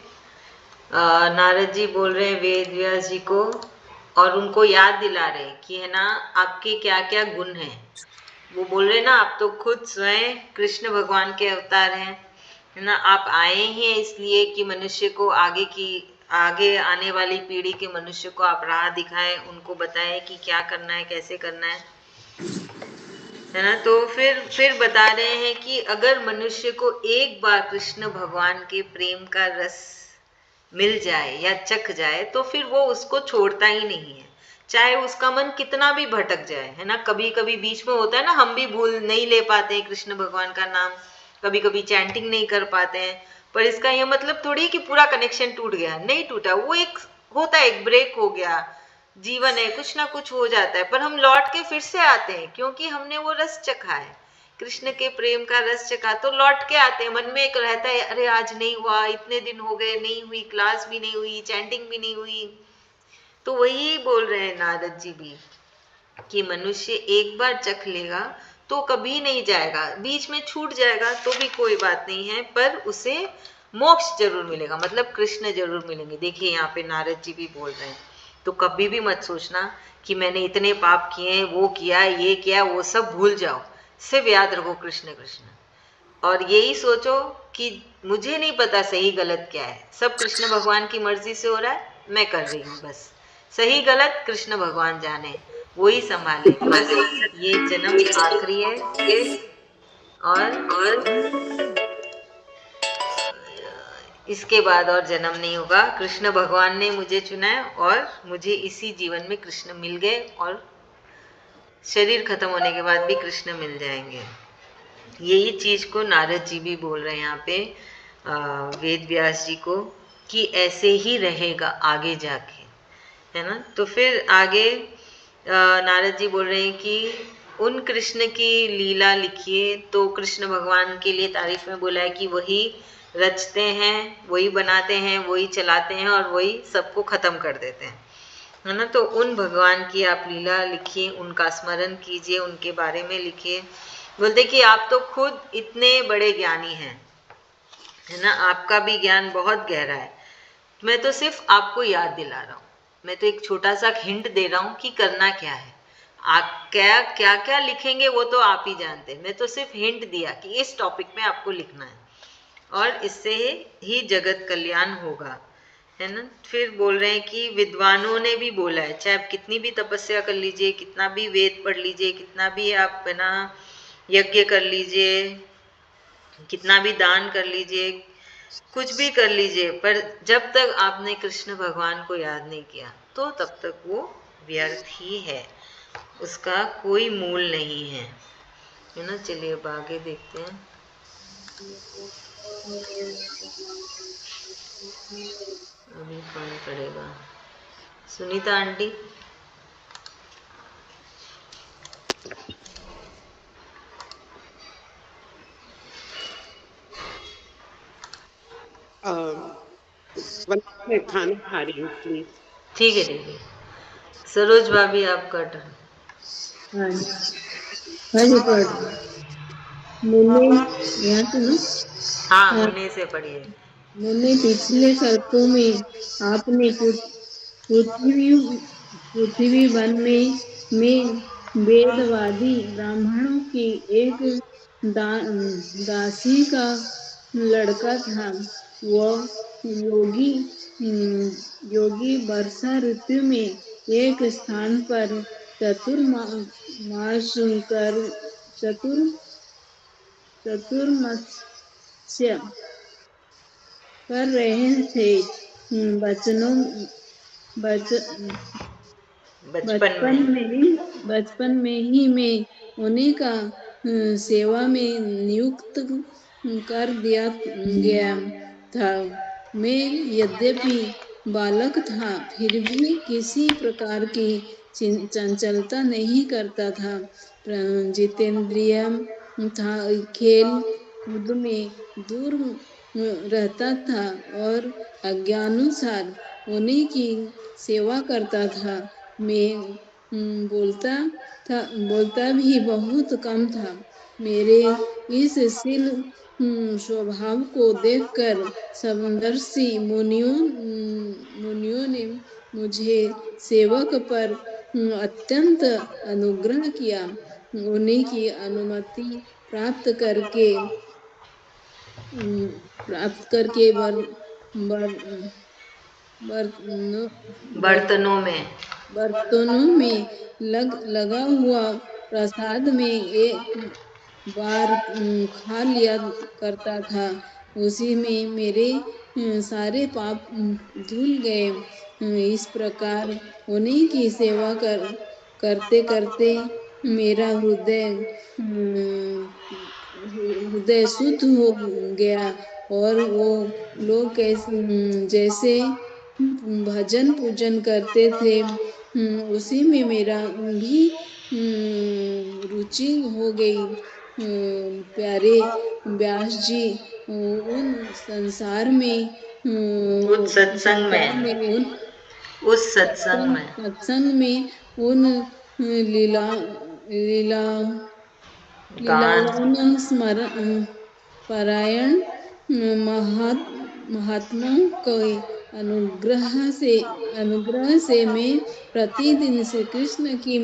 [SPEAKER 1] नारद जी बोल रहे हैं वेद व्यास जी को और उनको याद दिला रहे कि है ना आपके क्या क्या गुण हैं। वो बोल रहे ना आप तो खुद स्वयं कृष्ण भगवान के अवतार हैं, है ना। आप आए हैं इसलिए कि मनुष्य को आगे आने वाली पीढ़ी के मनुष्य को आप राह दिखाएं, उनको बताएं कि क्या करना है, कैसे करना है ना। तो फिर बता रहे हैं कि अगर मनुष्य को एक बार कृष्ण भगवान के प्रेम का रस मिल जाए या चख जाए तो फिर वो उसको छोड़ता ही नहीं है, चाहे उसका मन कितना भी भटक जाए, है ना। कभी कभी बीच में होता है ना, हम भी भूल नहीं ले पाते हैं कृष्ण भगवान का नाम, कभी कभी चैंटिंग नहीं कर पाते हैं, पर इसका यह मतलब थोड़ी कि पूरा कनेक्शन टूट गया, नहीं टूटा। वो एक होता है, एक ब्रेक हो गया, जीवन है, कुछ ना कुछ हो जाता है, पर हम लौट के फिर से आते हैं क्योंकि हमने वो रस चखा है, कृष्ण के प्रेम का रस चखा, तो लौट के आते हैं। मन में एक रहता है अरे आज नहीं हुआ, इतने दिन हो गए, नहीं हुई, क्लास भी नहीं हुई, चैंटिंग भी नहीं हुई। तो वही बोल रहे हैं नारद जी भी कि मनुष्य एक बार चख लेगा तो कभी नहीं जाएगा, बीच में छूट जाएगा तो भी कोई बात नहीं है, पर उसे मोक्ष जरूर मिलेगा, मतलब कृष्ण जरूर मिलेंगे। देखिए यहाँ पे नारद जी भी बोल रहे हैं, तो कभी भी मत सोचना कि मैंने इतने पाप किए, वो किया, ये किया, वो सब भूल जाओ, सिर्फ याद रखो कृष्ण कृष्ण। और यही सोचो कि मुझे नहीं पता सही गलत क्या है, सब कृष्ण भगवान की मर्जी से हो रहा है, मैं कर रही हूँ, बस सही गलत कृष्ण भगवान जाने, वही संभाले, बस ये जन्म आखिरी है और इसके बाद और जन्म नहीं होगा। कृष्ण भगवान ने मुझे चुना है और मुझे इसी जीवन में कृष्ण मिल गए और शरीर खत्म होने के बाद भी कृष्ण मिल जाएंगे। यही चीज को नारद जी भी बोल रहे हैं यहाँ पे वेद व्यास जी को कि ऐसे ही रहेगा आगे जाके, है ना। तो फिर आगे नारद जी बोल रहे हैं कि उन कृष्ण की लीला लिखिए, तो कृष्ण भगवान के लिए तारीफ में बोला है कि वही रचते हैं, वही बनाते हैं, वही चलाते हैं और वही सबको खत्म कर देते हैं, है ना। तो उन भगवान की आप लीला लिखिए, उनका स्मरण कीजिए, उनके बारे में लिखिए। बोलते कि आप तो खुद इतने बड़े ज्ञानी हैं, है ना, आपका भी ज्ञान बहुत गहरा है, मैं तो सिर्फ आपको याद दिला रहा हूँ, मैं तो एक छोटा सा हिंट दे रहा हूँ कि करना क्या है। आप क्या क्या क्या लिखेंगे वो तो आप ही जानते हैं, मैं तो सिर्फ हिंट दिया कि इस टॉपिक में आपको लिखना है और इससे ही जगत कल्याण होगा, है ना। फिर बोल रहे हैं कि विद्वानों ने भी बोला है, चाहे आप कितनी भी तपस्या कर लीजिए, कितना भी वेद पढ़ लीजिए, कितना भी आप है ना यज्ञ कर लीजिए, कितना भी दान कर लीजिए, कुछ भी कर लीजिए, पर जब तक आपने कृष्ण भगवान को याद नहीं किया तो तब तक वो व्यर्थ ही है, उसका कोई मूल नहीं है ना। चलिए अब आगे देखते हैं। अभी कौन पढ़ेगा? सुनीता आंटी।
[SPEAKER 2] मैं खाना खा रही हूँ, प्लीज।
[SPEAKER 1] ठीक है। सरोज भाभी आपका टर्न।
[SPEAKER 4] हाँ जी, हाँ जी, पढ़ मुन्ने यहाँ से ना।
[SPEAKER 1] हाँ,
[SPEAKER 4] हाँ,
[SPEAKER 1] मुन्ने से पढ़िए।
[SPEAKER 4] मुन्ने पिछले सर्पों में आपने पृथ्वी वन में वेदवादी ब्राह्मणों की एक दा, दासी का लड़का था। वह योगी योगी वर्षा ऋतु में एक स्थान पर चतुर्मास कर चतुर्मस्य कर रहे थे। बचनों बच बचपन में ही मैं उन्हीं का सेवा में नियुक्त कर दिया गया था। मैं यद्यपि बालक था, फिर भी किसी प्रकार की चंचलता नहीं करता था, जितेंद्रिय था, खेल कूद में दूर रहता था और आज्ञानुसार उन्हीं की सेवा करता था। मैं बोलता भी बहुत कम था। मेरे इस शील स्वभाव को देखकर समदर्शी मुनियों ने मुझे सेवक पर अत्यंत अनुग्रह किया। उन्हीं की अनुमति प्राप्त करके
[SPEAKER 1] बर्तनों में
[SPEAKER 4] बर्तनों में लगा हुआ प्रसाद में एक बार खा लिया करता था। उसी में मेरे सारे पाप धुल गए। इस प्रकार उन्हीं की सेवा करते करते मेरा हृदय शुद्ध हो गया और वो लोग जैसे भजन पूजन करते थे उसी में मेरा भी रुचि हो गई। प्यारे व्यास जी उन संसार में
[SPEAKER 1] उस सत्संग में उस
[SPEAKER 4] सत्संग में उन लीलाओं स्मरण परायण महात्माओं के अनुग्रह से मैं प्रतिदिन श्री कृष्ण की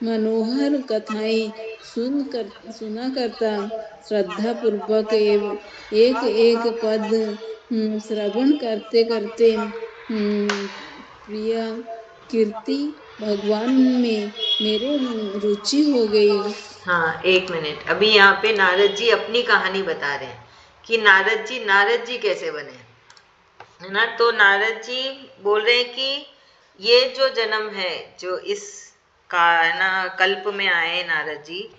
[SPEAKER 4] मनोहर कथाएं सुना करता। श्रद्धा पूर्वक एक एक पद श्रवण करते करते प्रिय कीर्ति भगवान में मेरे रुचि हो गई।
[SPEAKER 1] हाँ, एक मिनट। अभी यहाँ पे नारद जी अपनी कहानी बता रहे हैं कि नारद जी कैसे बने, है ना। तो नारद जी बोल रहे हैं कि ये जो जन्म है, जो इस कल्प में आए नारद जी,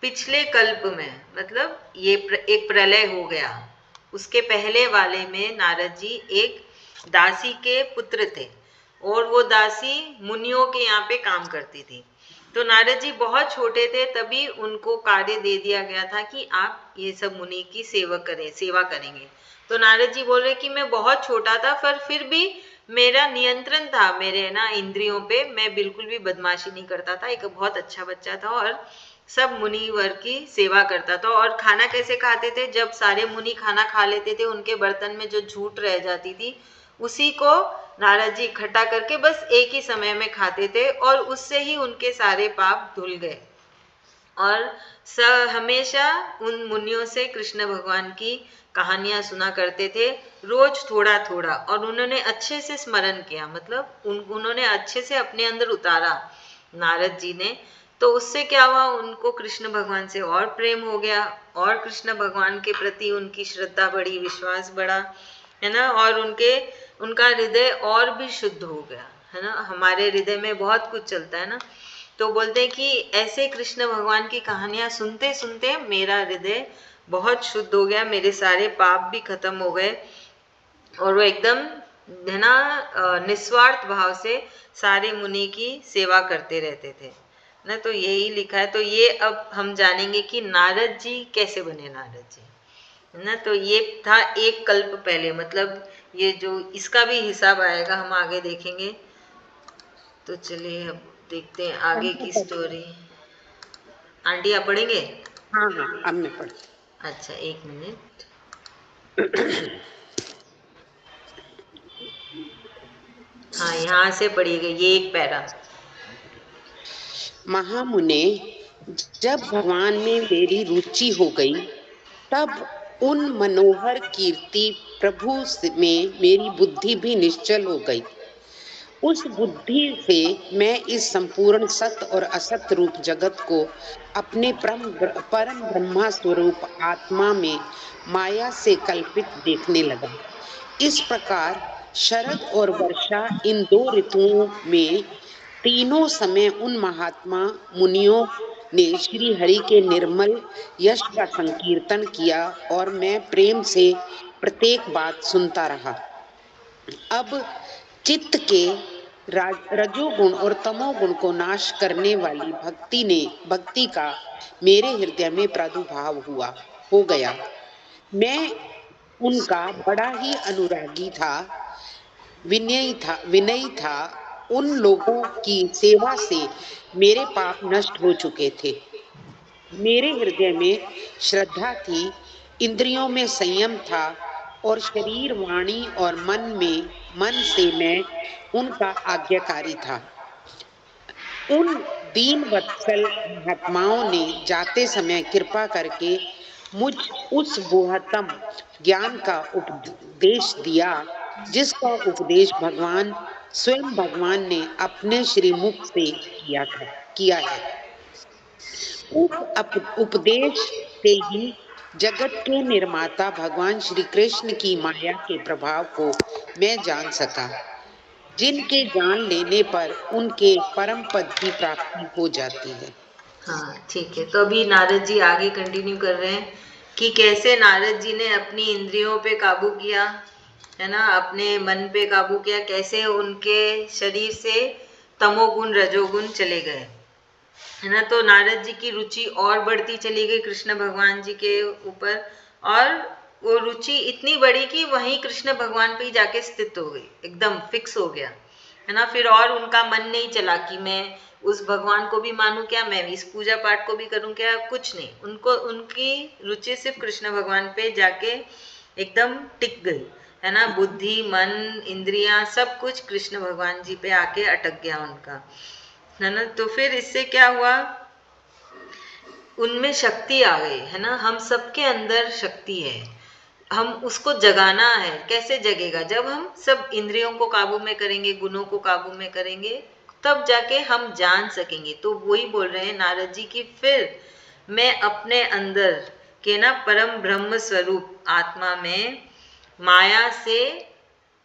[SPEAKER 1] पिछले कल्प में मतलब ये एक प्रलय हो गया, उसके पहले वाले में नारद जी एक दासी के पुत्र थे और वो दासी मुनियों के यहाँ पे काम करती थी। तो नारद जी बहुत छोटे थे, तभी उनको कार्य दे दिया गया था कि आप ये सब मुनि की सेवा करेंगे। तो नारद जी बोल रहे कि मैं बहुत छोटा था, पर फिर भी मेरा नियंत्रण था मेरे इंद्रियों पे, मैं बिल्कुल भी बदमाशी नहीं करता था, एक बहुत अच्छा बच्चा था और सब मुनि वर्ग की सेवा करता था। और खाना कैसे खाते थे, जब सारे मुनि खाना खा लेते थे, उनके बर्तन में जो झूठ रह जाती थी उसी को नारद जी इकट्ठा करके बस एक ही समय में खाते थे और उससे ही उनके सारे पाप धुल गए। और हमेशा उन मुनियों से कृष्ण भगवान की कहानियां सुना करते थे, रोज थोड़ा थोड़ा, और उन्होंने अच्छे से स्मरण किया, मतलब उन्होंने अच्छे से अपने अंदर उतारा नारद जी ने। तो उससे क्या हुआ, उनको कृष्ण भगवान से और प्रेम हो गया और कृष्ण भगवान के प्रति उनकी श्रद्धा बढ़ी, विश्वास बढ़ा, है ना। और उनका हृदय और भी शुद्ध हो गया, है ना। हमारे हृदय में बहुत कुछ चलता है ना, तो बोलते हैं कि ऐसे कृष्ण भगवान की कहानियां सुनते सुनते मेरा हृदय बहुत शुद्ध हो गया, मेरे सारे पाप भी खत्म हो गए और वो एकदम, है ना, निस्वार्थ भाव से सारे मुनि की सेवा करते रहते थे ना। तो यही लिखा है। तो ये अब हम जानेंगे कि नारद जी कैसे बने नारद जी, ना। तो ये था एक कल्प पहले, मतलब ये जो इसका भी हिसाब आएगा, हम आगे देखेंगे। तो चलिए अब देखते हैं आगे की स्टोरी। आंटी आप पढ़ेंगे?
[SPEAKER 2] हाँ हाँ, अब मैं पढ़ती।
[SPEAKER 1] अच्छा, एक मिनट। हाँ, यहाँ से पढ़िएगा, ये एक पैरा।
[SPEAKER 2] महामुने, जब भगवान में मेरी रुचि हो गई, तब उन मनोहर कीर्ति प्रभु में मेरी बुद्धि भी निश्चल हो गई। उस बुद्धि से मैं इस संपूर्ण सत्य और असत्य रूप जगत को अपने परम ब्रह्मा स्वरूप आत्मा में माया से कल्पित देखने लगा। इस प्रकार शरद और वर्षा, इन दो ऋतुओं में तीनों समय उन महात्मा मुनियों ने श्री हरि के निर्मल यश का संकीर्तन किया और मैं प्रेम से प्रत्येक बात सुनता रहा। अब चित्त के रजोगुण और तमोगुण को नाश करने वाली भक्ति का मेरे हृदय में प्रादुर्भाव हो गया। मैं उनका बड़ा ही अनुरागी था, विनयी था। उन लोगों की सेवा से मेरे पाप नष्ट हो चुके थे। मेरे हृदय में श्रद्धा थी, इंद्रियों में संयम था और शरीर, वाणी और मन से मैं उनका आज्ञाकारी था। उन दीन वत्सल महात्माओं ने जाते समय कृपा करके मुझ उस बोहतम ज्ञान का उपदेश दिया, जिसका उपदेश स्वयं भगवान ने अपने श्रीमुख से किया है। उस उपदेश से ही जगत के निर्माता भगवान श्री कृष्ण की माया के प्रभाव को मैं जान सका, जिनके जान लेने पर उनके परम पद की प्राप्ति हो जाती है।
[SPEAKER 1] हाँ ठीक है, तो अभी नारद जी आगे कंटिन्यू कर रहे हैं कि कैसे नारद जी ने अपनी इंद्रियों पे काबू किया, है ना, अपने मन पे काबू किया, कैसे उनके शरीर से तमोगुण रजोगुण चले गए, है ना। तो नारद जी की रुचि और बढ़ती चली गई कृष्ण भगवान जी के ऊपर, और वो रुचि इतनी बड़ी कि वहीं कृष्ण भगवान पे ही जाके स्थित हो गई, एकदम फिक्स हो गया, है ना। फिर और उनका मन नहीं चला कि मैं उस भगवान को भी मानूं क्या, मैं इस पूजा पाठ को भी करूं क्या, कुछ नहीं। उनको उनकी रुचि सिर्फ कृष्ण भगवान पे जाके एकदम टिक गई, है ना। बुद्धि, मन, इंद्रियां सब कुछ कृष्ण भगवान जी पे आके अटक गया उनका, है ना। तो फिर इससे क्या हुआ, उनमें शक्ति आ गई, है ना। हम सबके अंदर शक्ति है, हम उसको जगाना है। कैसे जगेगा, जब हम सब इंद्रियों को काबू में करेंगे, गुणों को काबू में करेंगे, तब जाके हम जान सकेंगे। तो वही बोल रहे हैं नारद जी की फिर मैं अपने अंदर के ना परम ब्रह्म स्वरूप आत्मा में माया से,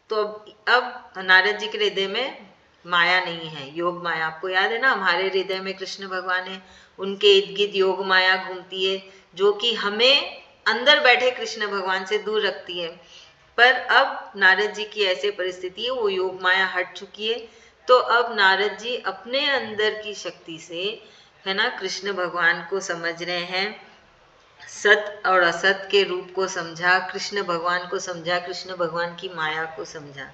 [SPEAKER 1] तो अब नारद जी के हृदय में माया नहीं है, योग माया। आपको याद है ना, हमारे हृदय में कृष्ण भगवान है, उनके इर्द गिर्द योग माया घूमती है, जो कि हमें अंदर बैठे कृष्ण भगवान से दूर रखती है। पर अब नारद जी की ऐसी परिस्थिति है, वो योग माया हट चुकी है। तो अब नारद जी अपने अंदर की शक्ति से, है ना, कृष्ण भगवान को समझ रहे हैं, सत और असत के रूप को समझा, कृष्ण भगवान को समझा, कृष्ण भगवान की माया को समझा,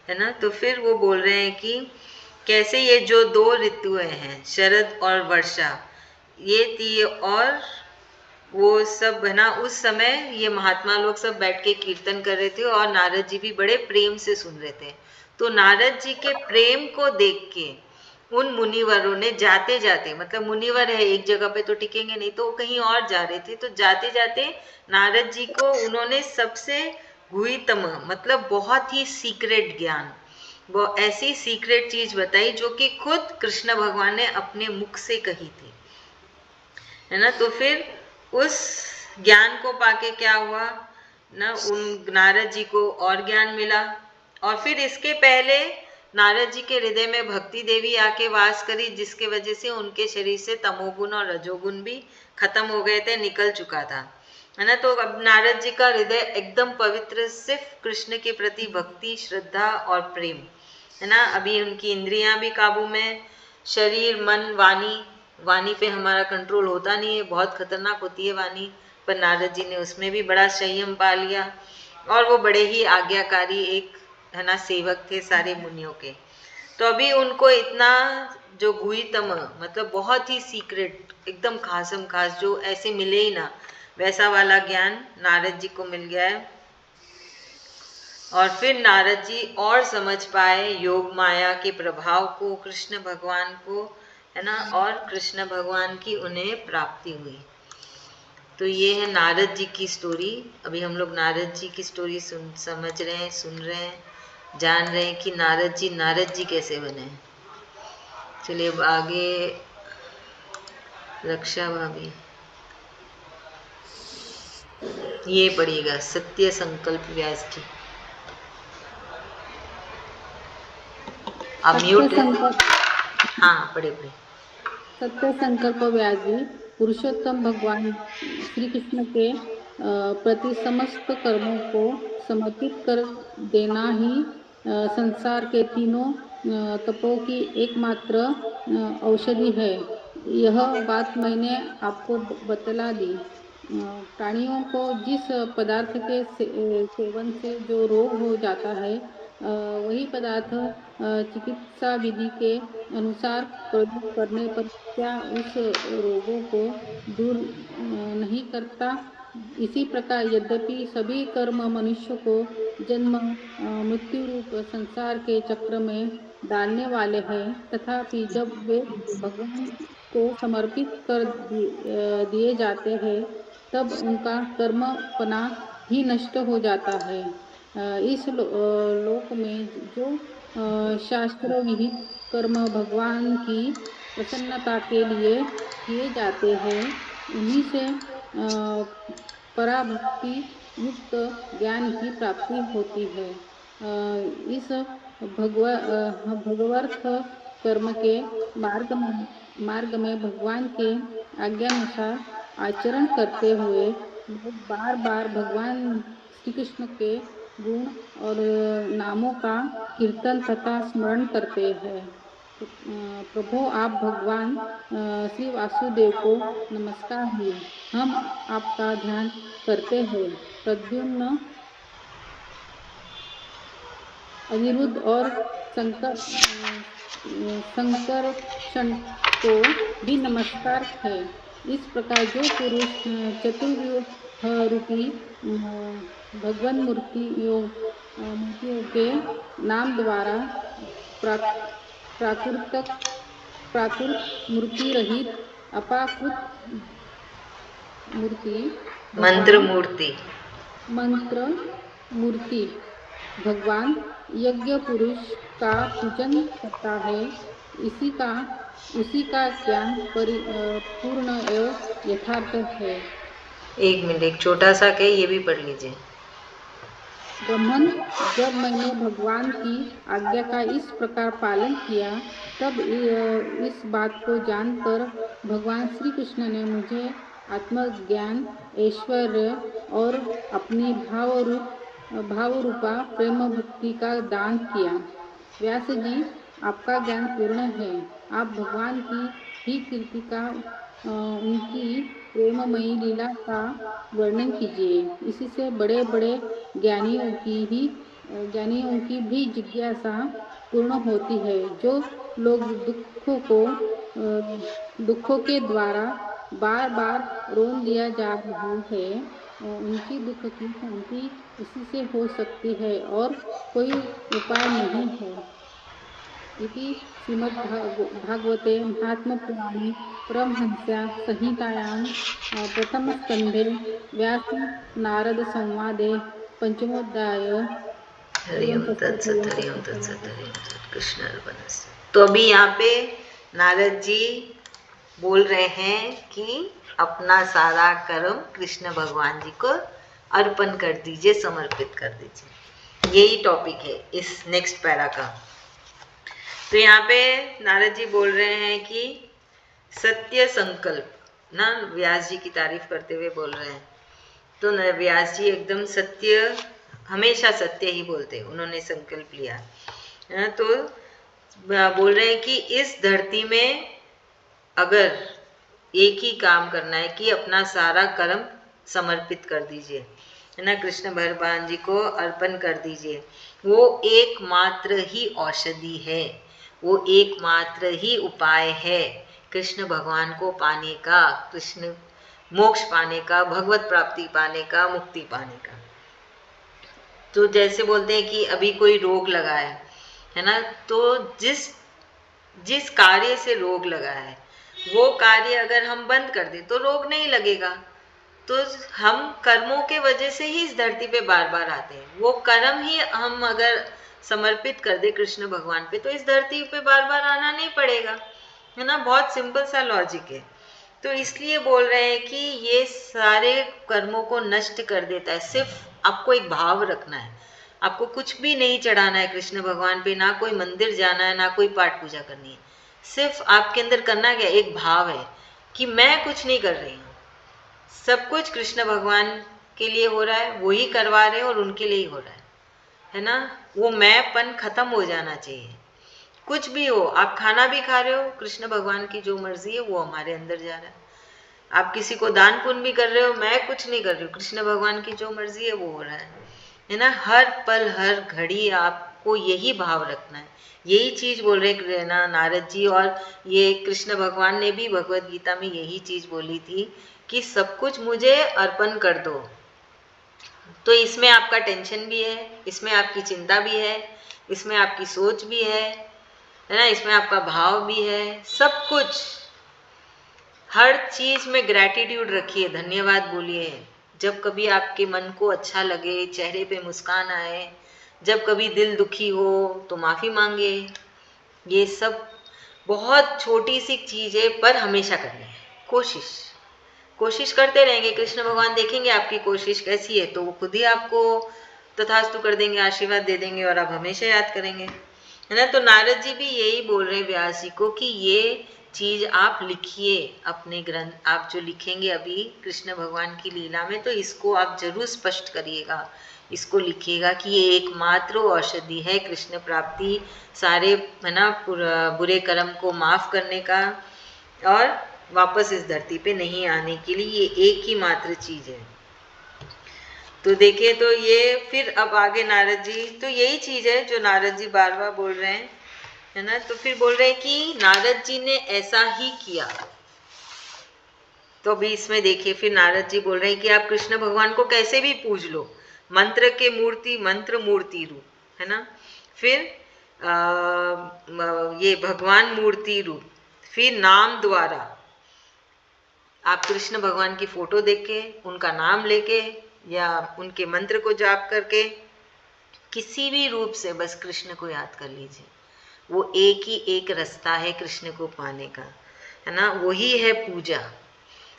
[SPEAKER 1] है ना। तो फिर वो बोल रहे हैं कि कैसे ये जो दो ऋतुएं हैं, शरद और वर्षा, ये थी, और वो सब, है ना, उस समय ये महात्मा लोग सब बैठ के कीर्तन कर रहे थे और नारद जी भी बड़े प्रेम से सुन रहे थे। तो नारद जी के प्रेम को देख के उन मुनिवरों ने जाते जाते, मतलब मुनिवर है एक जगह पे तो टिकेंगे नहीं, तो कहीं और जा रहे थे, तो जाते जाते नारद जी को उन्होंने सबसे गुह्यतम, मतलब बहुत ही सीक्रेट ज्ञान, वो ऐसी सीक्रेट चीज बताई जो कि खुद कृष्ण भगवान ने अपने मुख से कही थी, है ना। तो फिर उस ज्ञान को पाके क्या हुआ ना, उन नारद जी को और ज्ञान मिला। और फिर इसके पहले नारद जी के हृदय में भक्ति देवी आके वास करी, जिसके वजह से उनके शरीर से तमोगुण और रजोगुण भी खत्म हो गए थे, निकल चुका था, है ना। तो अब नारद जी का हृदय एकदम पवित्र, सिर्फ कृष्ण के प्रति भक्ति, श्रद्धा और प्रेम, है ना। अभी उनकी इंद्रियां भी काबू में, शरीर, मन, वाणी पे हमारा कंट्रोल होता नहीं है, बहुत खतरनाक होती है वाणी, पर नारद जी ने उसमें भी बड़ा संयम पा लिया, और वो बड़े ही आज्ञाकारी एक, है ना, सेवक थे सारे मुनियों के। तो अभी उनको इतना जो गुह्यतम, मतलब बहुत ही सीक्रेट, एकदम खासम खास, जो ऐसे मिले ही ना, वैसा वाला ज्ञान नारद जी को मिल गया है। और फिर नारद जी और समझ पाए योग माया के प्रभाव को, कृष्ण भगवान को, है ना, और कृष्ण भगवान की उन्हें प्राप्ति हुई। तो ये है नारद जी की स्टोरी। अभी हम लोग नारद जी की स्टोरी समझ रहे हैं, सुन रहे हैं, जान रहे हैं कि नारद जी कैसे बने। चलिए अब आगे रक्षा भाभी ये पढ़िएगा, सत्य संकल्प व्यास जी। आप म्यूट है। हाँ पढ़े।
[SPEAKER 3] सत्य संकल्प व्यास जी, पुरुषोत्तम भगवान श्री कृष्ण के प्रति समस्त कर्मों को समर्पित कर देना ही संसार के तीनों तपों की एकमात्र औषधि है। यह बात मैंने आपको बतला दी। प्राणियों को जिस पदार्थ के सेवन से जो रोग हो जाता है, वही पदार्थ चिकित्सा विधि के अनुसार प्रयोग करने पर क्या उस रोगों को दूर नहीं करता। इसी प्रकार यद्यपि सभी कर्म मनुष्य को जन्म मृत्यु रूप संसार के चक्र में डालने वाले हैं, तथापि जब वे भगवान को समर्पित कर दिए जाते हैं, तब उनका कर्मपना ही नष्ट हो जाता है। इस लोक में जो शास्त्र विहित कर्म भगवान की प्रसन्नता के लिए किए जाते हैं, उन्हीं से पराभक्ति युक्त ज्ञान की प्राप्ति होती है। इस भगवर्थ कर्म के मार्ग में भगवान के आज्ञानुसार आचरण करते हुए लोग बार बार भगवान श्री कृष्ण के गुण और नामों का कीर्तन तथा स्मरण करते हैं। प्रभु, आप भगवान श्री वासुदेव को नमस्कार है। हम आपका ध्यान करते हैं। प्रद्युम्न, अनिरुद्ध और संकर्षण को भी नमस्कार है। इस प्रकार जो पुरुष चतुर्व्यूह रूपी भगवान मूर्तियों के नाम द्वारा प्राकृत मूर्ति रहित अपाकृत मूर्ति मंत्र मूर्ति भगवान यज्ञ पुरुष का पूजन करता है, उसी का ज्ञान पूर्ण एवं यथार्थ है।
[SPEAKER 1] एक मिनट, एक छोटा सा के ये भी पढ़ लीजिए।
[SPEAKER 3] ब्रह्मन, जब मैंने भगवान की आज्ञा का इस प्रकार पालन किया, तब इस बात को जानकर भगवान श्री कृष्ण ने मुझे आत्मज्ञान, ऐश्वर्य और अपनी भावरूपा प्रेम भक्ति का दान किया। व्यास जी, आपका ज्ञान पूर्ण है। आप भगवान की ही कीर्ति का, उनकी प्रेममयी लीला का वर्णन कीजिए। इससे बड़े बड़े ज्ञानियों की भी जिज्ञासा पूर्ण होती है। जो लोग दुखों के द्वारा बार बार रोन दिया जा रहा है, उनकी दुख की शांति इसी से हो सकती है और कोई उपाय नहीं है। इति श्रीमद्भागवते महात्म्यपुराणे परमहंस्यां संहितायां प्रथमस्कन्धे व्यास नारद संवादे पंचमोध्याय।
[SPEAKER 1] हरिओम तत्सत, हरिओम तत्सत, हरिओम तत्सत। कृष्ण अर्पणमस्तु। तो अभी यहाँ पे नारद जी बोल रहे हैं कि अपना सारा कर्म कृष्ण भगवान जी को अर्पण कर दीजिए, समर्पित कर दीजिए। यही टॉपिक है इस नेक्स्ट पैरा का। तो यहाँ पे नारद जी बोल रहे हैं कि सत्य संकल्प ना, व्यास जी की तारीफ करते हुए बोल रहे हैं। तो व्यास जी एकदम सत्य, हमेशा सत्य ही बोलते हैं। उन्होंने संकल्प लिया। तो बोल रहे हैं कि इस धरती में अगर एक ही काम करना है कि अपना सारा कर्म समर्पित कर दीजिए, है ना, कृष्ण भगवान जी को अर्पण कर दीजिए। वो एकमात्र ही औषधि है, वो एकमात्र ही उपाय है कृष्ण भगवान को पाने का, कृष्ण मोक्ष पाने का, भगवत प्राप्ति पाने का, मुक्ति पाने का। तो जैसे बोलते हैं कि अभी कोई रोग लगा है ना, तो जिस कार्य से रोग लगा है वो कार्य अगर हम बंद कर दें तो रोग नहीं लगेगा। तो हम कर्मों के वजह से ही इस धरती पे बार बार आते हैं। वो कर्म ही हम अगर समर्पित कर दे कृष्ण भगवान पे, तो इस धरती पे बार बार आना नहीं पड़ेगा, है ना। बहुत सिंपल सा लॉजिक है। तो इसलिए बोल रहे हैं कि ये सारे कर्मों को नष्ट कर देता है। सिर्फ आपको एक भाव रखना है, आपको कुछ भी नहीं चढ़ाना है कृष्ण भगवान पे, ना कोई मंदिर जाना है, ना कोई पाठ पूजा करनी है। सिर्फ आपके अंदर करना क्या, एक भाव है कि मैं कुछ नहीं कर रही हूँ, सब कुछ कृष्ण भगवान के लिए हो रहा है, वो ही करवा रहे हैं और उनके लिए ही हो रहा है ना। वो मैंपन खत्म हो जाना चाहिए। कुछ भी हो, आप खाना भी खा रहे हो, कृष्ण भगवान की जो मर्जी है वो हमारे अंदर जा रहा है। आप किसी को दान पुण्य भी कर रहे हो, मैं कुछ नहीं कर रही हूँ, कृष्ण भगवान की जो मर्जी है वो हो रहा है ना। हर पल हर घड़ी आपको यही भाव रखना है। यही चीज बोल रहे ना नारद जी, और ये कृष्ण भगवान ने भी भगवत गीता में यही चीज बोली थी कि सब कुछ मुझे अर्पण कर दो। तो इसमें आपका टेंशन भी है, इसमें आपकी चिंता भी है, इसमें आपकी सोच भी है ना, इसमें आपका भाव भी है, सब कुछ, हर चीज में ग्रैटिट्यूड रखिए, धन्यवाद बोलिए। जब कभी आपके मन को अच्छा लगे, चेहरे पे मुस्कान आए, जब कभी दिल दुखी हो तो माफी मांगे। ये सब बहुत छोटी सी चीज है, पर हमेशा करनी है। कोशिश करते रहेंगे, कृष्ण भगवान देखेंगे आपकी कोशिश कैसी है, तो वो खुद ही आपको तथास्तु कर देंगे, आशीर्वाद दे देंगे, और आप हमेशा याद करेंगे, है ना। तो नारद जी भी यही बोल रहे हैं व्यास जी को कि ये चीज आप लिखिए अपने ग्रंथ, आप जो लिखेंगे अभी कृष्ण भगवान की लीला में, तो इसको आप जरूर स्पष्ट करिएगा, इसको लिखिएगा कि ये एकमात्र औषधि है कृष्ण प्राप्ति, सारे है ना बुरे कर्म को माफ करने का, और वापस इस धरती पे नहीं आने के लिए, ये एक ही मात्र चीज है। तो देखिए, तो ये फिर अब आगे नारद जी, तो यही चीज है जो नारद जी बार बार बोल रहे हैं, है ना। तो फिर बोल रहे हैं कि नारद जी ने ऐसा ही किया। तो अभी इसमें देखिए, फिर नारद जी बोल रहे हैं कि आप कृष्ण भगवान को कैसे भी पूज लो, मंत्र के मूर्ति, मंत्र मूर्ति रूप, है ना। फिर ये भगवान मूर्ति रूप, फिर नाम द्वारा आप कृष्ण भगवान की फोटो देख के, उनका नाम लेके, या उनके मंत्र को जाप करके, किसी भी रूप से बस कृष्ण को याद कर लीजिए। वो एक ही एक रास्ता है कृष्ण को पाने का, है ना। वही है पूजा,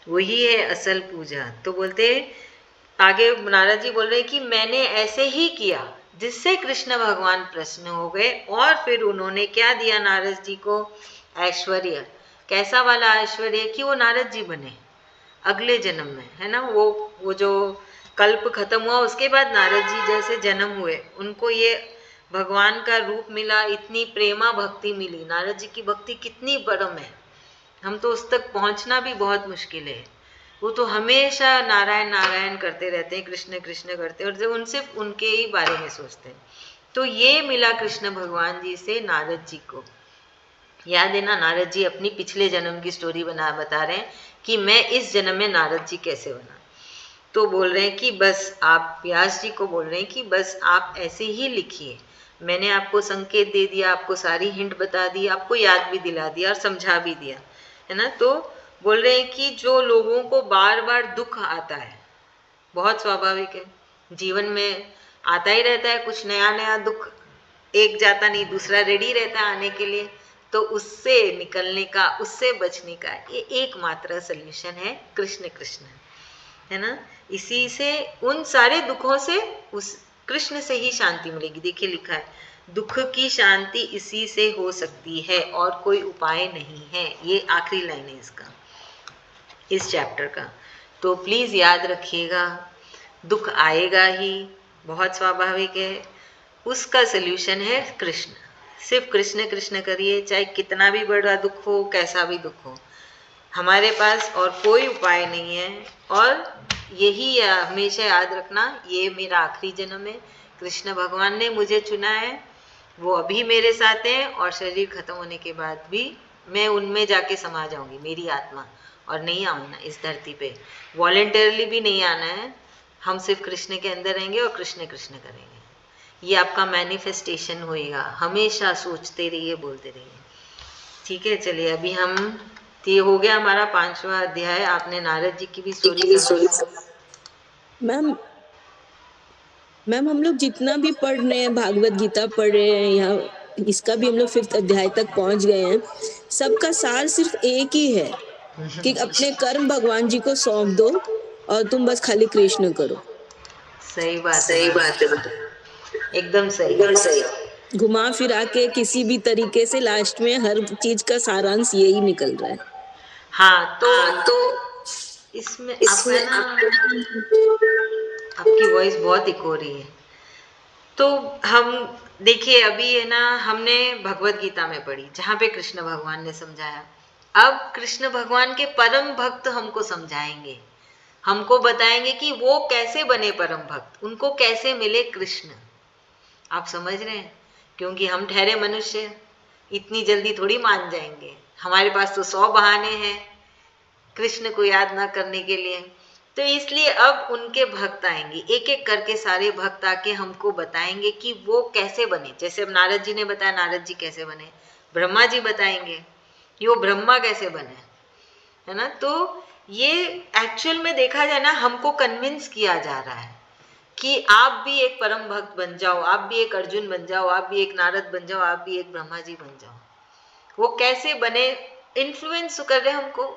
[SPEAKER 1] वही है असल पूजा। तो बोलते आगे नारद जी बोल रहे हैं कि मैंने ऐसे ही किया, जिससे कृष्ण भगवान प्रसन्न हो गए, और फिर उन्होंने क्या दिया नारद जी को, ऐश्वर्य। कैसा वाला ऐश्वर्य कि वो नारद जी बने अगले जन्म में, है ना। वो जो कल्प खत्म हुआ उसके बाद नारद जी जैसे जन्म हुए, उनको ये भगवान का रूप मिला, इतनी प्रेमा भक्ति मिली। नारद जी की भक्ति कितनी परम है, हम तो उस तक पहुंचना भी बहुत मुश्किल है। वो तो हमेशा नारायण नारायण करते रहते हैं, कृष्ण कृष्ण करते हैं, और जब उनसे उनके ही बारे में सोचते हैं। तो ये मिला कृष्ण भगवान जी से नारद जी को। याद है ना, नारद जी अपनी पिछले जन्म की स्टोरी बता रहे हैं कि मैं इस जन्म में नारद जी कैसे बना। तो बोल रहे हैं कि बस आप, व्यास जी को बोल रहे हैं कि बस आप ऐसे ही लिखिए, मैंने आपको संकेत दे दिया, आपको सारी हिंट बता दी, आपको याद भी दिला दिया और समझा भी दिया, है ना। तो बोल रहे हैं कि जो लोगों को बार बार दुख आता है, बहुत स्वाभाविक है, जीवन में आता ही रहता है कुछ नया नया दुख, एक जाता नहीं दूसरा रेडी रहता है आने के लिए। तो उससे निकलने का, उससे बचने का ये एकमात्र सल्यूशन है कृष्ण कृष्ण, है ना। इसी से, उन सारे दुखों से उस कृष्ण से ही शांति मिलेगी। देखिए लिखा है, दुख की शांति इसी से हो सकती है और कोई उपाय नहीं है। ये आखिरी लाइन है इसका, इस चैप्टर का। तो प्लीज याद रखिएगा, दुख आएगा ही, बहुत स्वाभाविक है, उसका सल्यूशन है कृष्ण। सिर्फ कृष्ण कृष्ण करिए, चाहे कितना भी बड़ा दुख हो, कैसा भी दुख हो, हमारे पास और कोई उपाय नहीं है। और यही हमेशा याद रखना, ये मेरा आखिरी जन्म है, कृष्ण भगवान ने मुझे चुना है, वो अभी मेरे साथ हैं, और शरीर खत्म होने के बाद भी मैं उनमें जाके समा जाऊंगी, मेरी आत्मा, और नहीं आऊंगा इस धरती पे, वॉलेंटरली भी नहीं आना है। हम सिर्फ कृष्ण के अंदर रहेंगे और कृष्ण कृष्ण करेंगे। ये आपका मैनिफेस्टेशन होएगा, हमेशा सोचते रहिए, बोलते रहिए। ठीक है, चलिए अभी हम, ये हो गया हमारा 5वां अध्याय। आपने नारद जी की भी स्टोरी सुनी।
[SPEAKER 5] मैम हम लोग जितना भी पढ़ रहे हैं, भागवत गीता पढ़ रहे हैं, यहाँ इसका भी हम लोग 5th अध्याय तक पहुंच गए हैं। सबका सार सिर्फ एक ही है कि अपने कर्म भगवान जी को सौंप दो और तुम बस खाली कृष्ण करो।
[SPEAKER 1] सही बात है,
[SPEAKER 5] सही बात है,
[SPEAKER 1] एकदम सही,
[SPEAKER 5] एकदम सही। घुमा फिरा के किसी भी तरीके से लास्ट में हर चीज का सारांश यही निकल रहा है।
[SPEAKER 1] हाँ, तो इसमें आपका ना, आपकी वॉइस बहुत इको हो रही है। तो हम देखिए अभी है ना, हमने भगवत गीता में पढ़ी जहाँ पे कृष्ण भगवान ने समझाया। अब कृष्ण भगवान के परम भक्त हमको समझाएंगे, हमको बताएंगे कि वो कैसे बने परम भक्त, उनको कैसे मिले कृष्ण। आप समझ रहे हैं? क्योंकि हम ठहरे मनुष्य इतनी जल्दी थोड़ी मान जाएंगे, हमारे पास तो 100 बहाने हैं कृष्ण को याद ना करने के लिए। तो इसलिए अब उनके भक्त आएंगे, एक एक करके सारे भक्त आके हमको बताएंगे कि वो कैसे बने। जैसे अब नारद जी ने बताया, नारद जी कैसे बने, ब्रह्मा जी बताएंगे कि वो ब्रह्मा कैसे बने, है ना। तो ये एक्चुअल में देखा जाए ना, हमको कन्विंस किया जा रहा है कि आप भी एक परम भक्त बन जाओ, आप भी एक अर्जुन बन जाओ, आप भी एक नारद बन जाओ, आप भी एक ब्रह्मा जी बन जाओ। वो कैसे बने, इन्फ्लुएंस कर रहे हैं हमको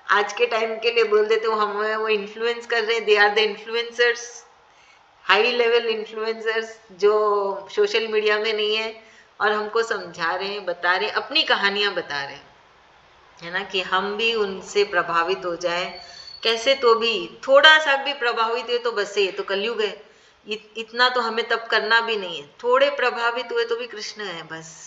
[SPEAKER 1] आज के टाइम के लिए बोल देते हो, हमें वो इन्फ्लुएंस कर रहे हैं। They are the influencers, high level influencers जो सोशल मीडिया में नहीं है, और हमको समझा रहे हैं, बता रहे हैं, अपनी कहानियां बता रहे हैं, है ना, कि हम भी उनसे प्रभावित हो जाए कैसे। तो भी थोड़ा सा भी प्रभावित हुए तो बस, ये तो कलयुग है, इतना तो हमें तब करना भी नहीं है। थोड़े प्रभावित हुए तो भी कृष्ण है बस।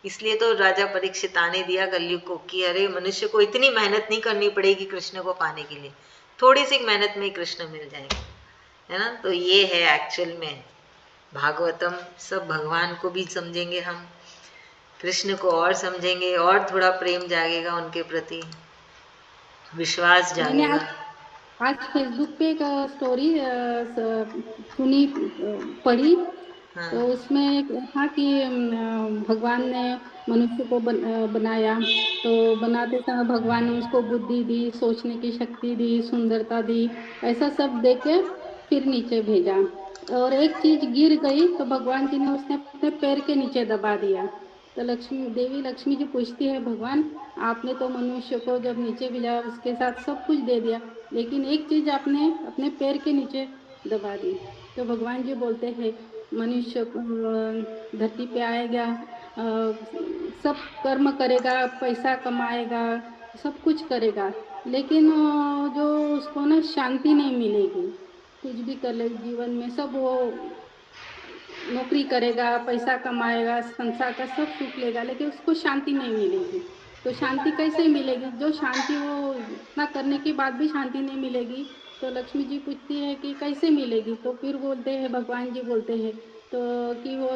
[SPEAKER 1] इसलिए तो राजा परीक्षित आने दिया कलयुग को कि अरे मनुष्य को इतनी मेहनत नहीं करनी पड़ेगी कृष्ण को पाने के लिए, थोड़ी सी मेहनत में ही कृष्ण मिल जाएंगे, है ना। तो ये है एक्चुअल में भागवतम। सब भगवान को भी समझेंगे हम, कृष्ण को और समझेंगे, और थोड़ा प्रेम जागेगा उनके प्रति, विश्वास
[SPEAKER 3] मैंने
[SPEAKER 1] जागेगा।
[SPEAKER 3] आज फेसबुक पे एक स्टोरी सुनी, पढ़ी।
[SPEAKER 1] हाँ
[SPEAKER 3] तो उसमें था कि भगवान ने मनुष्य को बनाया, तो बनाते समय भगवान ने उसको बुद्धि दी, सोचने की शक्ति दी, सुंदरता दी, ऐसा सब दे के फिर नीचे भेजा। और एक चीज गिर गई तो भगवान जी ने उसने अपने पैर के नीचे दबा दिया। तो लक्ष्मी जी पूछती है, भगवान आपने तो मनुष्य को जब नीचे गिराया उसके साथ सब कुछ दे दिया, लेकिन एक चीज आपने अपने पैर के नीचे दबा दी। तो भगवान जी बोलते हैं, मनुष्य धरती पे आएगा, सब कर्म करेगा, पैसा कमाएगा, सब कुछ करेगा, लेकिन जो उसको ना शांति नहीं मिलेगी। कुछ भी कर ले जीवन में, सब वो नौकरी करेगा, पैसा कमाएगा, संसार का सब सुख लेगा, लेकिन उसको शांति नहीं मिलेगी। तो शांति कैसे मिलेगी? जो शांति वो इतना करने के बाद भी शांति नहीं मिलेगी, तो लक्ष्मी जी पूछती है कि कैसे मिलेगी? तो फिर बोलते हैं, भगवान जी बोलते हैं तो कि वो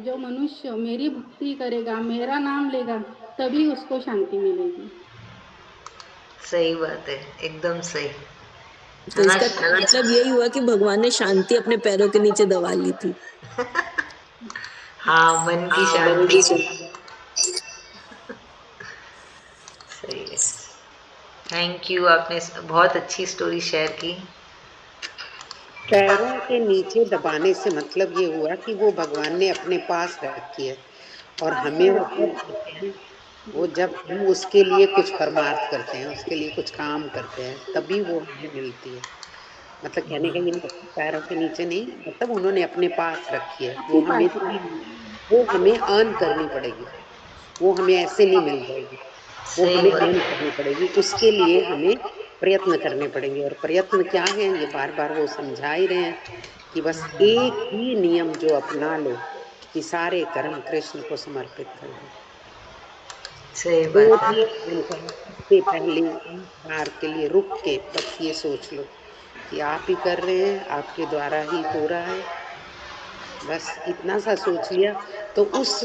[SPEAKER 3] जो मनुष्य मेरी भक्ति करेगा, मेरा नाम लेगा, तभी उसको शांति मिलेगी।
[SPEAKER 1] सही बात है, एकदम सही,
[SPEAKER 5] तो
[SPEAKER 1] है ना।
[SPEAKER 5] इसका मतलब यही हुआ कि भगवान ने शांति अपने पैरों के नीचे दबा ली थी।
[SPEAKER 1] हाँ, मन की
[SPEAKER 5] मन
[SPEAKER 1] शांति।
[SPEAKER 5] की शांति।
[SPEAKER 1] सही है। थैंक यू, आपने बहुत अच्छी स्टोरी शेयर की।
[SPEAKER 2] पैरों के नीचे दबाने से मतलब ये हुआ कि वो भगवान ने अपने पास रखी है, और हमें वो कब मिलते हैं, वो जब हम उसके लिए कुछ परमार्थ करते हैं, उसके लिए कुछ काम करते हैं, तभी वो हमें मिलती है। मतलब कहने का ये मतलब पैरों के नीचे नहीं, मतलब उन्होंने अपने पास रखी है, वो
[SPEAKER 3] अपनी
[SPEAKER 2] हमें
[SPEAKER 3] पास में।
[SPEAKER 2] वो हमें अर्न करनी पड़ेगी, वो हमें ऐसे नहीं मिल जाएगी, वो
[SPEAKER 1] सही
[SPEAKER 2] हमें
[SPEAKER 1] बात
[SPEAKER 2] अर्न
[SPEAKER 1] है।
[SPEAKER 2] करनी पड़ेगी। उसके लिए हमें प्रयत्न करने पड़ेंगे, और प्रयत्न क्या है, ये बार बार वो समझा ही रहे हैं कि बस एक ही नियम जो अपना लो कि सारे कर्म कृष्ण को समर्पित कर दो।
[SPEAKER 1] सही
[SPEAKER 2] कोई
[SPEAKER 1] बात है।
[SPEAKER 2] भी काम करो उससे पहले एक बार के लिए रुक के बस ये सोच लो कि आप ही कर रहे हैं, आपके द्वारा ही हो रहा है। बस इतना सा सोच लिया तो उस